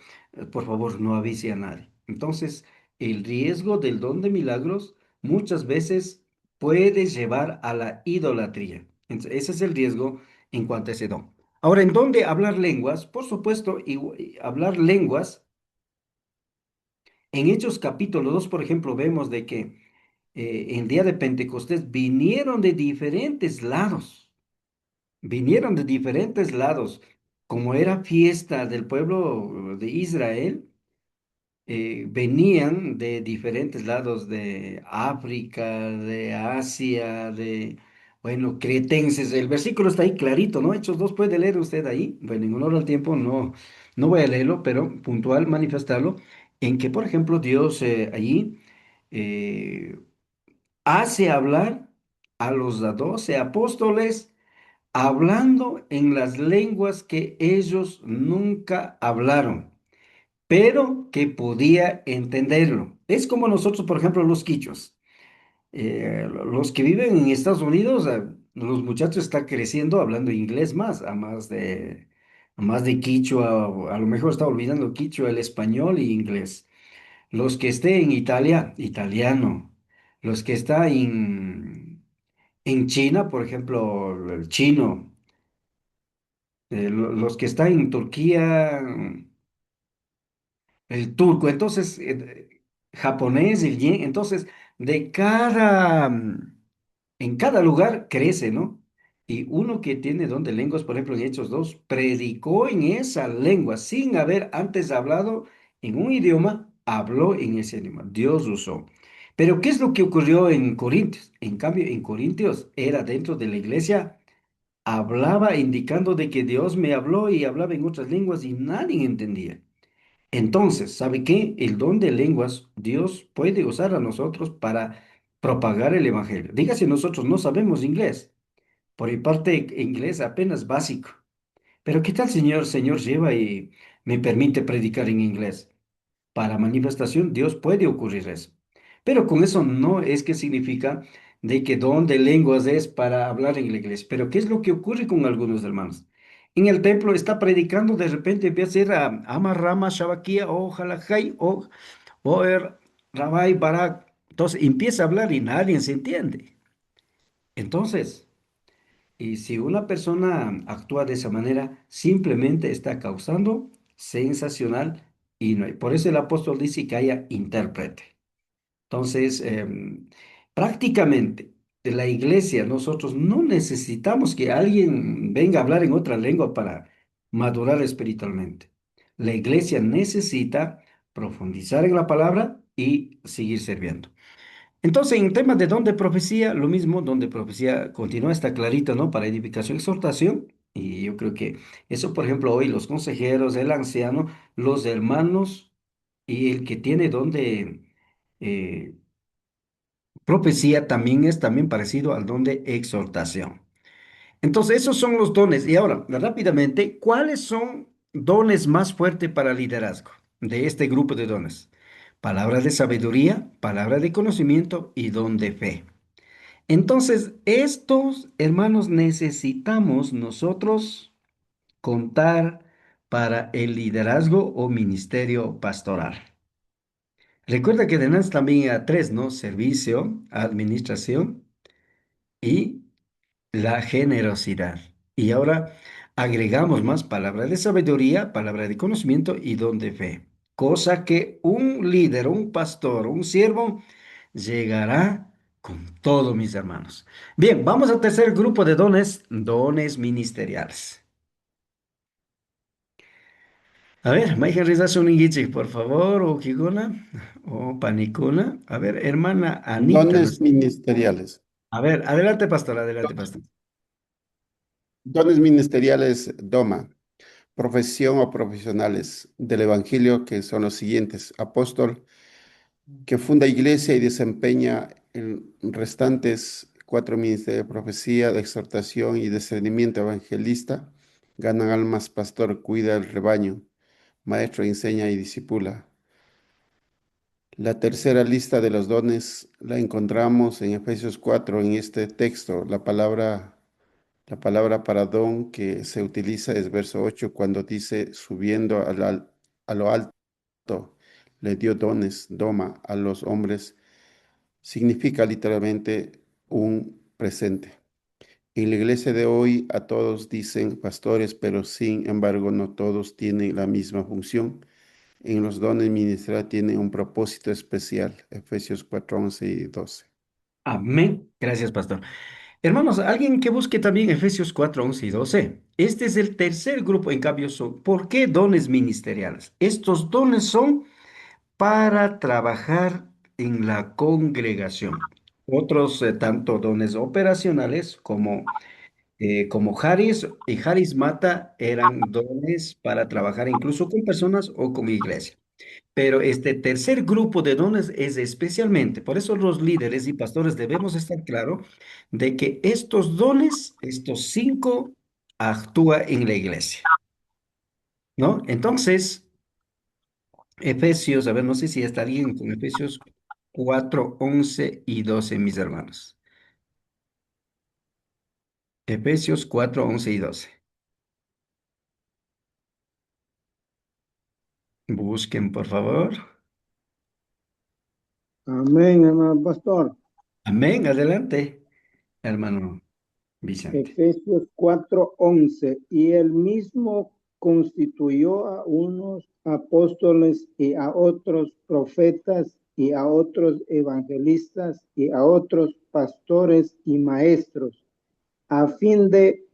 Speaker 1: por favor, no avise a nadie. Entonces, el riesgo del don de milagros muchas veces puede llevar a la idolatría. Ese es el riesgo en cuanto a ese don. Ahora, ¿en dónde hablar lenguas? Por supuesto, y hablar lenguas. En Hechos capítulo 2, por ejemplo, vemos de que el día de Pentecostés vinieron de diferentes lados, como era fiesta del pueblo de Israel, venían de diferentes lados de África, de Asia, bueno, cretenses. El versículo está ahí clarito, ¿no? Hechos 2 puede leer usted ahí. Bueno, en honor al tiempo no voy a leerlo, pero puntual manifestarlo, en que, por ejemplo, Dios allí eh, hace hablar a los 12 apóstoles hablando en las lenguas que ellos nunca hablaron pero que podía entenderlo. Es como nosotros, por ejemplo, los quichos. Los que viven en Estados Unidos los muchachos están creciendo hablando inglés más, a más de quichua, o a lo mejor está olvidando quichua, el español y inglés. Los que estén en Italia, italiano. Los que están en China, por ejemplo, el chino. Los que están en Turquía, el turco. Entonces, japonés, el yen. Entonces, en cada lugar crece, ¿no? Y uno que tiene don de lenguas, por ejemplo, en Hechos 2 predicó en esa lengua sin haber antes hablado en un idioma, habló en ese idioma. Dios usó. Pero, ¿qué es lo que ocurrió en Corintios? En cambio, en Corintios era dentro de la iglesia, hablaba indicando de que Dios me habló y hablaba en otras lenguas y nadie entendía. Entonces, ¿sabe qué? El don de lenguas, Dios puede usar a nosotros para propagar el evangelio. Dígase, nosotros no sabemos inglés. Por mi parte, inglés apenas básico. Pero ¿qué tal, Señor lleva y me permite predicar en inglés? Para manifestación, Dios puede ocurrir eso. Pero con eso no es que significa de que don de lenguas es para hablar en la iglesia. Pero ¿qué es lo que ocurre con algunos hermanos? En el templo está predicando, de repente empieza a ir a Ama Rama Shabakia o Jalajai o Rabai Barak. Entonces empieza a hablar y nadie se entiende. Entonces, y si una persona actúa de esa manera, simplemente está causando sensacional y no hay. Por eso el apóstol dice que haya intérprete. Entonces, prácticamente de la iglesia nosotros no necesitamos que alguien venga a hablar en otra lengua para madurar espiritualmente. La iglesia necesita profundizar en la palabra y seguir sirviendo. Entonces, en temas de don de profecía, lo mismo, don de profecía continúa, está clarito, ¿no? Para edificación, exhortación. Y yo creo que eso, por ejemplo, hoy los consejeros, el anciano, los hermanos y el que tiene don de eh, profecía también es también parecido al don de exhortación. Entonces, esos son los dones. Y ahora, rápidamente, ¿cuáles son dones más fuertes para liderazgo de este grupo de dones? Palabra de sabiduría, palabra de conocimiento y don de fe. Entonces, estos hermanos necesitamos nosotros contar para el liderazgo o ministerio pastoral. Recuerda que tenemos también a tres, ¿no? Servicio, administración y la generosidad. Y ahora agregamos más palabra de sabiduría, palabra de conocimiento y don de fe. Cosa que un líder, un pastor, un siervo llegará con todos mis hermanos. Bien, vamos al tercer grupo de dones, dones ministeriales. A ver, Maija Rizazo Uniguichi, por favor, o Kiguna, o Panicuna. A ver, hermana Anita.
Speaker 3: Dones ministeriales.
Speaker 1: A ver, adelante, pastor.
Speaker 3: Dones ministeriales, Doma. Profesión o profesionales del Evangelio, que son los siguientes: apóstol, que funda iglesia y desempeña en restantes cuatro ministerios de profecía, de exhortación y discernimiento evangelista, ganan almas, pastor, cuida el rebaño, maestro, enseña y disipula. La tercera lista de los dones la encontramos en Efesios 4, en este texto. La palabra para don que se utiliza es verso 8, cuando dice subiendo a lo alto, le dio dones, doma, a los hombres. Significa literalmente un presente. En la iglesia de hoy a todos dicen pastores, pero sin embargo no todos tienen la misma función. En los dones ministeriales tienen un propósito especial. Efesios 4, 11 y 12.
Speaker 1: Amén. Gracias, pastor. Hermanos, alguien que busque también Efesios 4, 11 y 12. Este es el tercer grupo, en cambio, son. ¿Por qué dones ministeriales? Estos dones son para trabajar en la congregación. Otros, tanto dones operacionales como Haris y Haris Mata, eran dones para trabajar incluso con personas o con iglesia. Pero este tercer grupo de dones es especialmente, por eso los líderes y pastores debemos estar claros de que estos dones, estos cinco, actúa en la iglesia, ¿no? Entonces, Efesios, a ver, no sé si está bien con Efesios 4, 11 y 12, mis hermanos. Efesios 4, 11 y 12. Busquen, por favor.
Speaker 6: Amén, hermano pastor.
Speaker 1: Amén. Adelante, hermano Vicente.
Speaker 6: Efesios 4:11. Y él mismo constituyó a unos apóstoles y a otros profetas y a otros evangelistas y a otros pastores y maestros, a fin de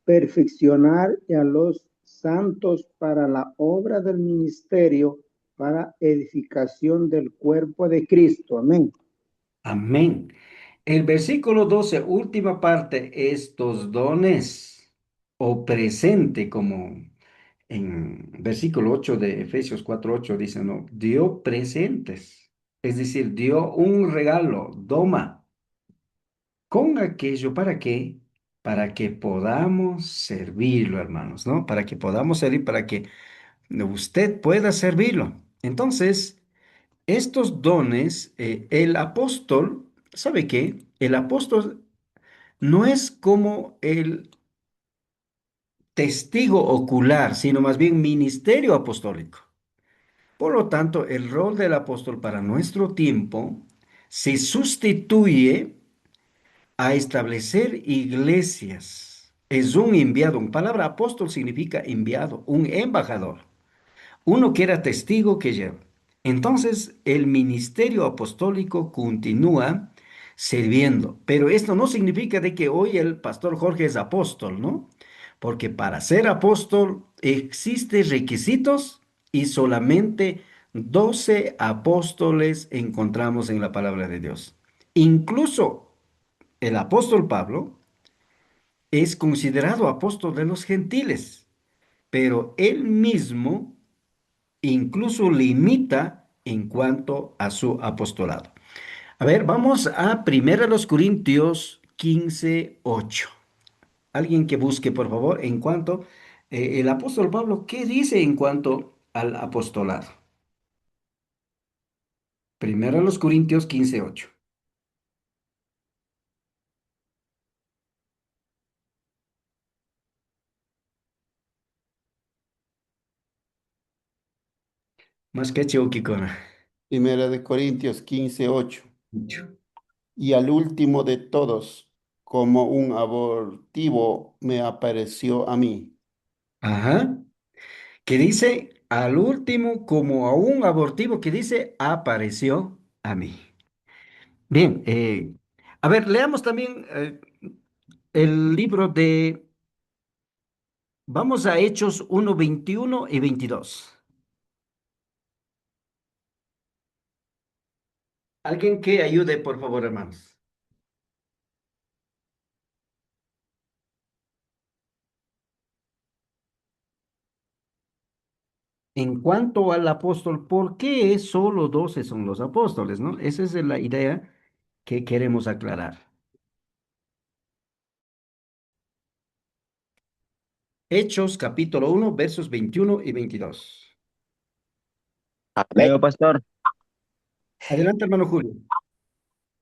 Speaker 6: perfeccionar a los santos para la obra del ministerio, para edificación del cuerpo de Cristo. Amén.
Speaker 1: Amén. El versículo 12, última parte, estos dones o presente, como en versículo 8 de Efesios 4:8 dice, no, dio presentes, es decir, dio un regalo, doma, con aquello, ¿para qué? Para que podamos servirlo, hermanos, ¿no? Para que podamos servir, para que usted pueda servirlo. Entonces, estos dones, el apóstol, ¿sabe qué? El apóstol no es como el testigo ocular, sino más bien ministerio apostólico. Por lo tanto, el rol del apóstol para nuestro tiempo se sustituye a establecer iglesias. Es un enviado. En palabra apóstol significa enviado, un embajador. Uno que era testigo que lleva. Entonces, el ministerio apostólico continúa sirviendo, pero esto no significa de que hoy el pastor Jorge es apóstol, ¿no? Porque para ser apóstol existen requisitos y solamente 12 apóstoles encontramos en la palabra de Dios. Incluso el apóstol Pablo es considerado apóstol de los gentiles, pero él mismo incluso limita en cuanto a su apostolado. A ver, vamos a 1 Corintios 15:8. Alguien que busque, por favor, en cuanto el apóstol Pablo, ¿qué dice en cuanto al apostolado? 1 Corintios 15:8. Más que Cheukikona.
Speaker 3: Primera de Corintios 15:8. Y al último de todos, como un abortivo, me apareció a mí.
Speaker 1: Ajá. Que dice, al último, como a un abortivo que dice, apareció a mí. Bien, a ver, leamos también el libro de, vamos a Hechos 1, 21 y 22. Alguien que ayude, por favor, hermanos. En cuanto al apóstol, ¿por qué solo 12 son los apóstoles, no? Esa es la idea que queremos aclarar. Hechos capítulo 1, versos 21 y 22.
Speaker 3: Amén.
Speaker 4: Leo, pastor.
Speaker 1: Adelante, hermano Julio.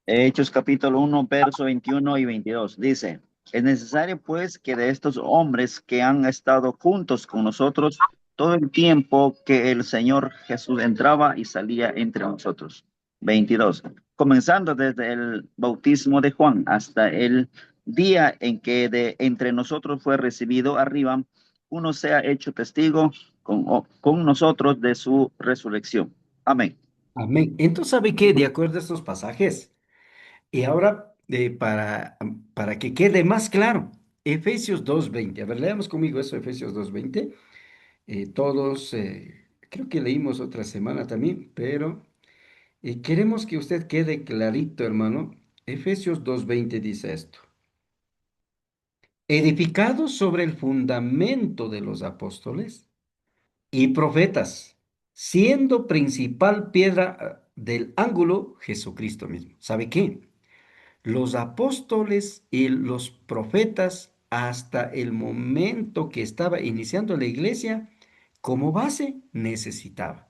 Speaker 4: Hechos capítulo 1, verso 21 y 22. Dice, es necesario pues que de estos hombres que han estado juntos con nosotros todo el tiempo que el Señor Jesús entraba y salía entre nosotros. 22. Comenzando desde el bautismo de Juan hasta el día en que de entre nosotros fue recibido arriba, uno sea hecho testigo con nosotros de su resurrección. Amén.
Speaker 1: Amén. Entonces, ¿sabe qué? De acuerdo a estos pasajes. Y ahora, para que quede más claro, Efesios 2:20. A ver, leamos conmigo eso, Efesios 2:20. Todos, creo que leímos otra semana también, pero queremos que usted quede clarito, hermano. Efesios 2:20 dice esto. Edificados sobre el fundamento de los apóstoles y profetas, siendo principal piedra del ángulo Jesucristo mismo. ¿Sabe qué? Los apóstoles y los profetas hasta el momento que estaba iniciando la iglesia, como base necesitaba.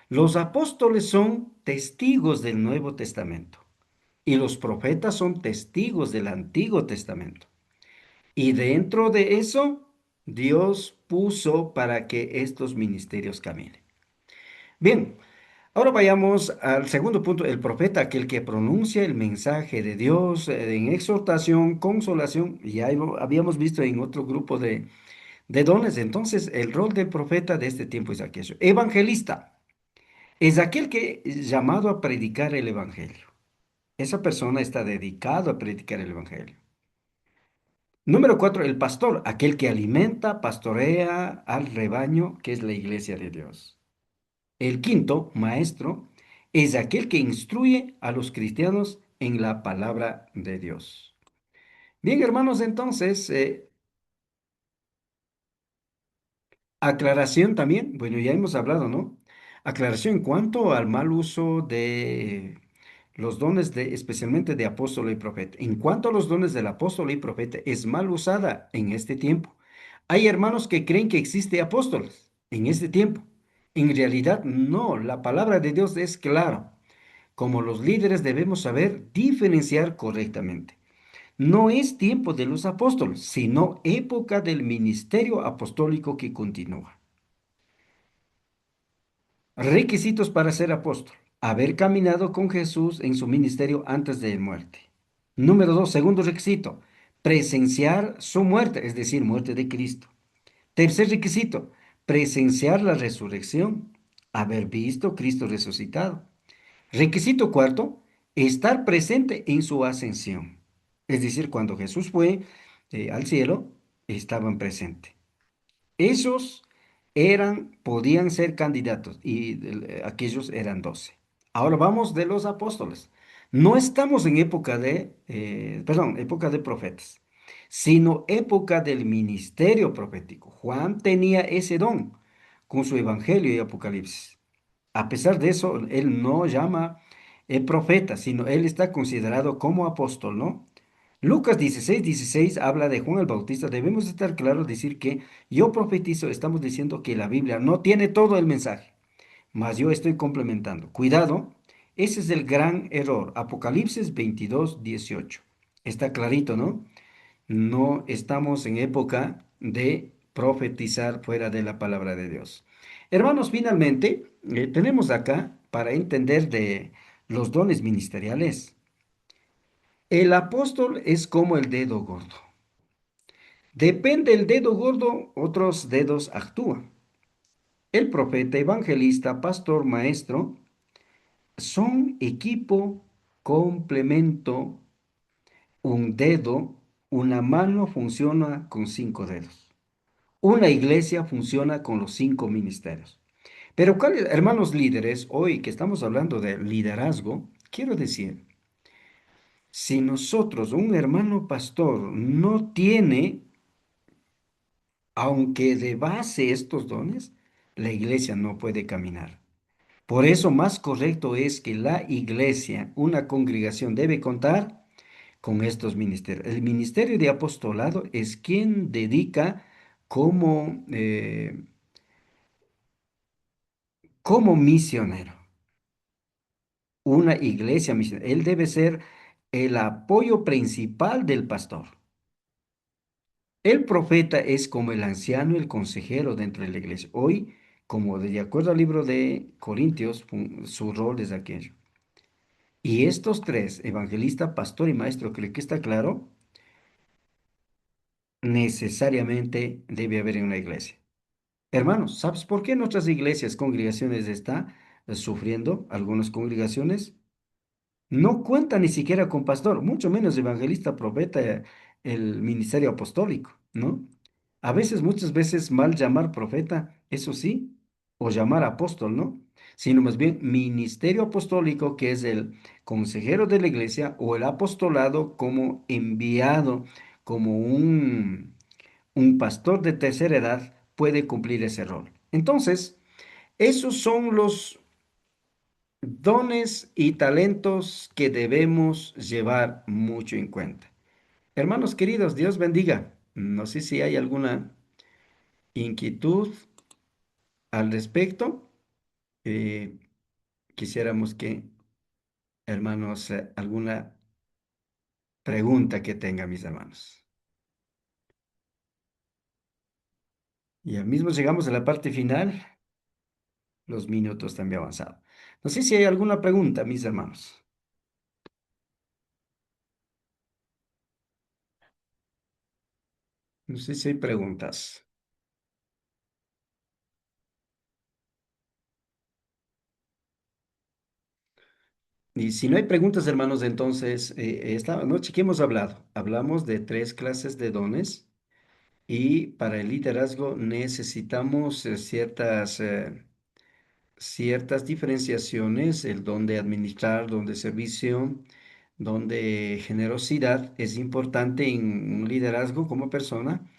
Speaker 1: Los apóstoles son testigos del Nuevo Testamento y los profetas son testigos del Antiguo Testamento. Y dentro de eso, Dios puso para que estos ministerios caminen. Bien, ahora vayamos al segundo punto, el profeta, aquel que pronuncia el mensaje de Dios en exhortación, consolación. Ya habíamos visto en otro grupo de dones. Entonces, el rol del profeta de este tiempo es aquello. Evangelista es aquel que es llamado a predicar el evangelio. Esa persona está dedicado a predicar el evangelio. Número cuatro, el pastor, aquel que alimenta, pastorea al rebaño, que es la iglesia de Dios. El quinto, maestro, es aquel que instruye a los cristianos en la palabra de Dios. Bien, hermanos, entonces, aclaración también, bueno, ya hemos hablado, ¿no? Aclaración en cuanto al mal uso de los dones de, especialmente de apóstol y profeta. En cuanto a los dones del apóstol y profeta, es mal usada en este tiempo. Hay hermanos que creen que existe apóstoles en este tiempo. En realidad, no, la palabra de Dios es clara. Como los líderes debemos saber diferenciar correctamente. No es tiempo de los apóstoles, sino época del ministerio apostólico que continúa. Requisitos para ser apóstol. Haber caminado con Jesús en su ministerio antes de muerte. Número dos, segundo requisito. Presenciar su muerte, es decir, muerte de Cristo. Tercer requisito. Presenciar la resurrección. Haber visto Cristo resucitado. Requisito cuarto. Estar presente en su ascensión. Es decir, cuando Jesús fue al cielo, estaban presentes. Esos podían ser candidatos y aquellos eran 12. Ahora vamos de los apóstoles. No estamos en época perdón, época de profetas, sino época del ministerio profético. Juan tenía ese don con su evangelio y Apocalipsis. A pesar de eso, él no llama profeta, sino él está considerado como apóstol, ¿no? Lucas 16:16 habla de Juan el Bautista. Debemos estar claros, decir que yo profetizo, estamos diciendo que la Biblia no tiene todo el mensaje, mas yo estoy complementando. Cuidado, ese es el gran error. Apocalipsis 22:18. Está clarito, ¿no? No estamos en época de profetizar fuera de la palabra de Dios. Hermanos, finalmente, tenemos acá para entender de los dones ministeriales. El apóstol es como el dedo gordo. Depende el dedo gordo, otros dedos actúan. El profeta, evangelista, pastor, maestro son equipo, complemento, un dedo, una mano funciona con 5 dedos. Una iglesia funciona con los 5 ministerios. Pero, hermanos líderes, hoy que estamos hablando de liderazgo, quiero decir, si nosotros, un hermano pastor, no tiene, aunque de base estos dones, la iglesia no puede caminar. Por eso más correcto es que la iglesia, una congregación, debe contar con estos ministerios. El ministerio de apostolado es quien dedica como, como misionero, una iglesia misionera. Él debe ser el apoyo principal del pastor. El profeta es como el anciano, el consejero dentro de la iglesia. Hoy, como de acuerdo al libro de Corintios, su rol es aquello. Y estos tres, evangelista, pastor y maestro, creo que está claro, necesariamente debe haber en una iglesia. Hermanos, ¿sabes por qué nuestras iglesias, congregaciones están sufriendo? Algunas congregaciones no cuentan ni siquiera con pastor, mucho menos evangelista, profeta, el ministerio apostólico, ¿no? A veces, muchas veces, mal llamar profeta, eso sí, o llamar apóstol, ¿no? Sino más bien ministerio apostólico, que es el consejero de la iglesia, o el apostolado como enviado, como un pastor de tercera edad, puede cumplir ese rol. Entonces, esos son los dones y talentos que debemos llevar mucho en cuenta. Hermanos queridos, Dios bendiga. No sé si hay alguna inquietud al respecto. Eh, Quisiéramos que, hermanos, alguna pregunta que tengan mis hermanos. Ya mismo llegamos a la parte final, los minutos también avanzado. No sé si hay alguna pregunta, mis hermanos. No sé si hay preguntas. Y si no hay preguntas, hermanos, entonces, esta noche que hemos hablado, hablamos de 3 clases de dones y para el liderazgo necesitamos ciertas diferenciaciones, el don de administrar, don de servicio, don de generosidad es importante en un liderazgo como persona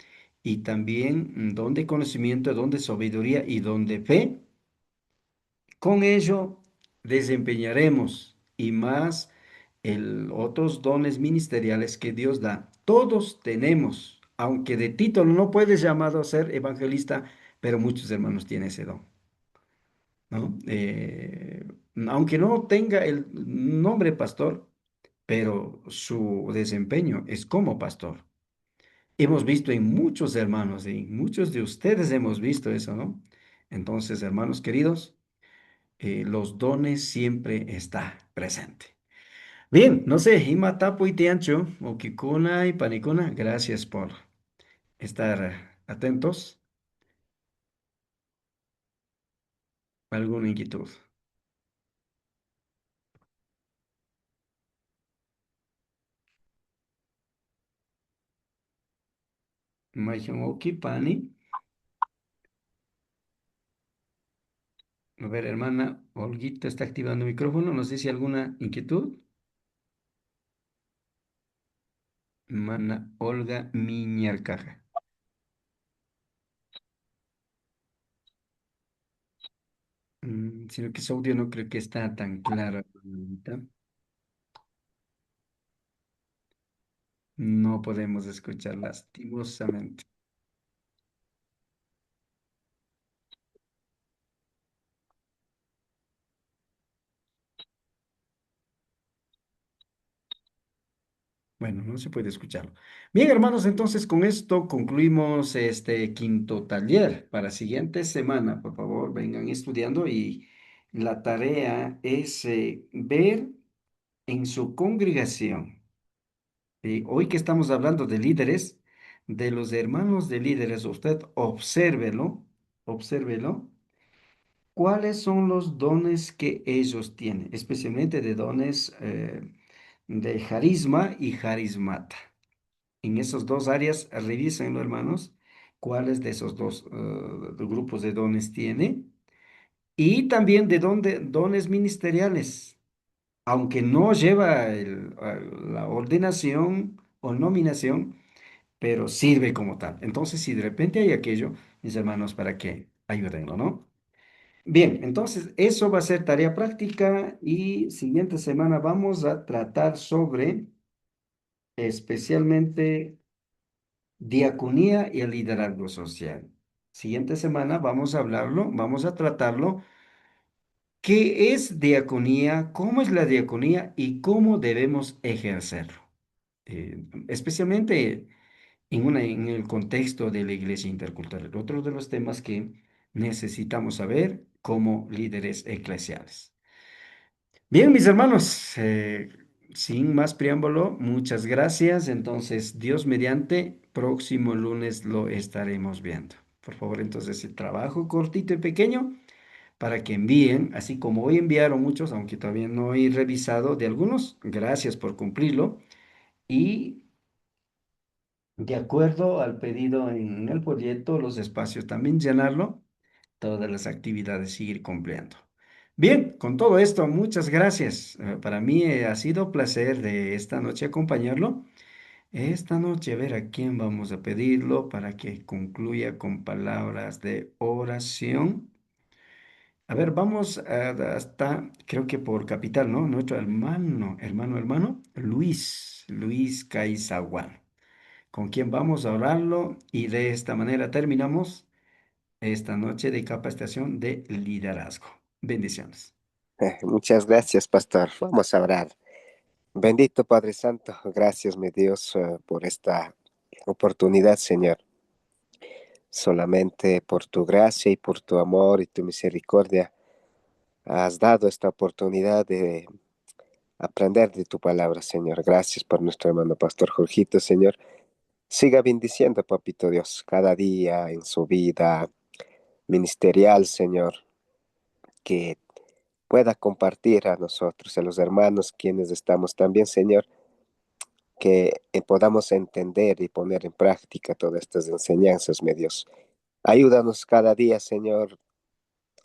Speaker 1: y también don de conocimiento, don de sabiduría y don de fe. Con ello desempeñaremos y más otros dones ministeriales que Dios da. Todos tenemos, aunque de título no puedes llamado a ser evangelista, pero muchos hermanos tienen ese don, ¿no? Aunque no tenga el nombre pastor, pero su desempeño es como pastor. Hemos visto en muchos hermanos y muchos de ustedes hemos visto eso, ¿no? Entonces, hermanos queridos, los dones siempre está presente. Bien, no sé, Imatapo y Tiancho, Okikuna y Panicuna, gracias por estar atentos. ¿Alguna inquietud? Mayon Oki, Pani. A ver, hermana, Olguita está activando el micrófono. No sé si alguna inquietud. Hermana Olga Miñarcaja. Sino que su audio no creo que está tan claro ahorita. No podemos escuchar lastimosamente. Bueno, no se puede escucharlo. Bien, hermanos, entonces con esto concluimos este quinto taller. Para siguiente semana, por favor, vengan estudiando y la tarea es ver en su congregación. Hoy que estamos hablando de líderes, de los hermanos de líderes, usted obsérvelo, cuáles son los dones que ellos tienen, especialmente de dones de carisma y carismata. En esas dos áreas, revísenlo, hermanos, cuáles de esos dos grupos de dones tiene y también de dónde, dones ministeriales, aunque no lleva la ordenación o nominación, pero sirve como tal. Entonces, si de repente hay aquello, mis hermanos, para que ayúdenlo, ¿no? Bien, entonces eso va a ser tarea práctica y siguiente semana vamos a tratar sobre especialmente diaconía y el liderazgo social. Siguiente semana vamos a hablarlo, vamos a tratarlo. ¿Qué es diaconía? ¿Cómo es la diaconía? Y cómo debemos ejercerlo. Especialmente en el contexto de la iglesia intercultural. Otro de los temas que necesitamos saber como líderes eclesiales. Bien, mis hermanos, sin más preámbulo, muchas gracias. Entonces, Dios mediante, próximo lunes lo estaremos viendo. Por favor, entonces, el trabajo cortito y pequeño para que envíen, así como hoy enviaron muchos, aunque todavía no he revisado de algunos, gracias por cumplirlo. Y de acuerdo al pedido en el proyecto, los espacios también llenarlo, todas las actividades seguir cumpliendo. Bien, con todo esto, muchas gracias. Para mí ha sido placer de esta noche acompañarlo. Esta noche, a ver a quién vamos a pedirlo para que concluya con palabras de oración. A ver, vamos hasta, creo que por capital, ¿no? Nuestro hermano, Luis Caizaguán, con quien vamos a orarlo y de esta manera terminamos esta noche de capacitación de liderazgo. Bendiciones.
Speaker 9: Muchas gracias, pastor. Vamos a orar. Bendito Padre Santo, gracias, mi Dios, por esta oportunidad, Señor. solamente por tu gracia y por tu amor y tu misericordia has dado esta oportunidad de aprender de tu palabra, Señor. Gracias por nuestro hermano Pastor Jorgito, Señor. Siga bendiciendo, Papito Dios, cada día en su vida ministerial, Señor, que pueda compartir a nosotros, a los hermanos quienes estamos también, Señor, que podamos entender y poner en práctica todas estas enseñanzas, mi Dios. Ayúdanos cada día, Señor,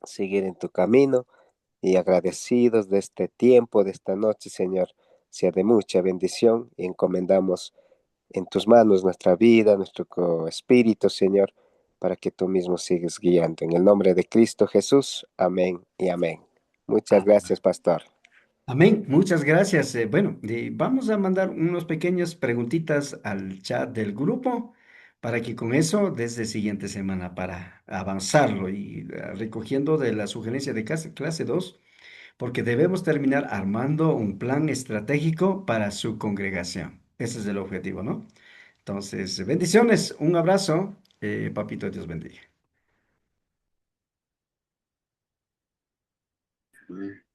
Speaker 9: a seguir en tu camino y agradecidos de este tiempo, de esta noche, Señor, sea de mucha bendición y encomendamos en tus manos nuestra vida, nuestro espíritu, Señor, para que tú mismo sigas guiando. En el nombre de Cristo Jesús, amén y amén. Muchas gracias, pastor.
Speaker 1: Amén, muchas gracias. Bueno, vamos a mandar unos pequeñas preguntitas al chat del grupo para que con eso, desde siguiente semana, para avanzarlo y recogiendo de la sugerencia de clase 2, porque debemos terminar armando un plan estratégico para su congregación. Ese es el objetivo, ¿no? Entonces, bendiciones, un abrazo, papito, Dios bendiga.
Speaker 7: Mm.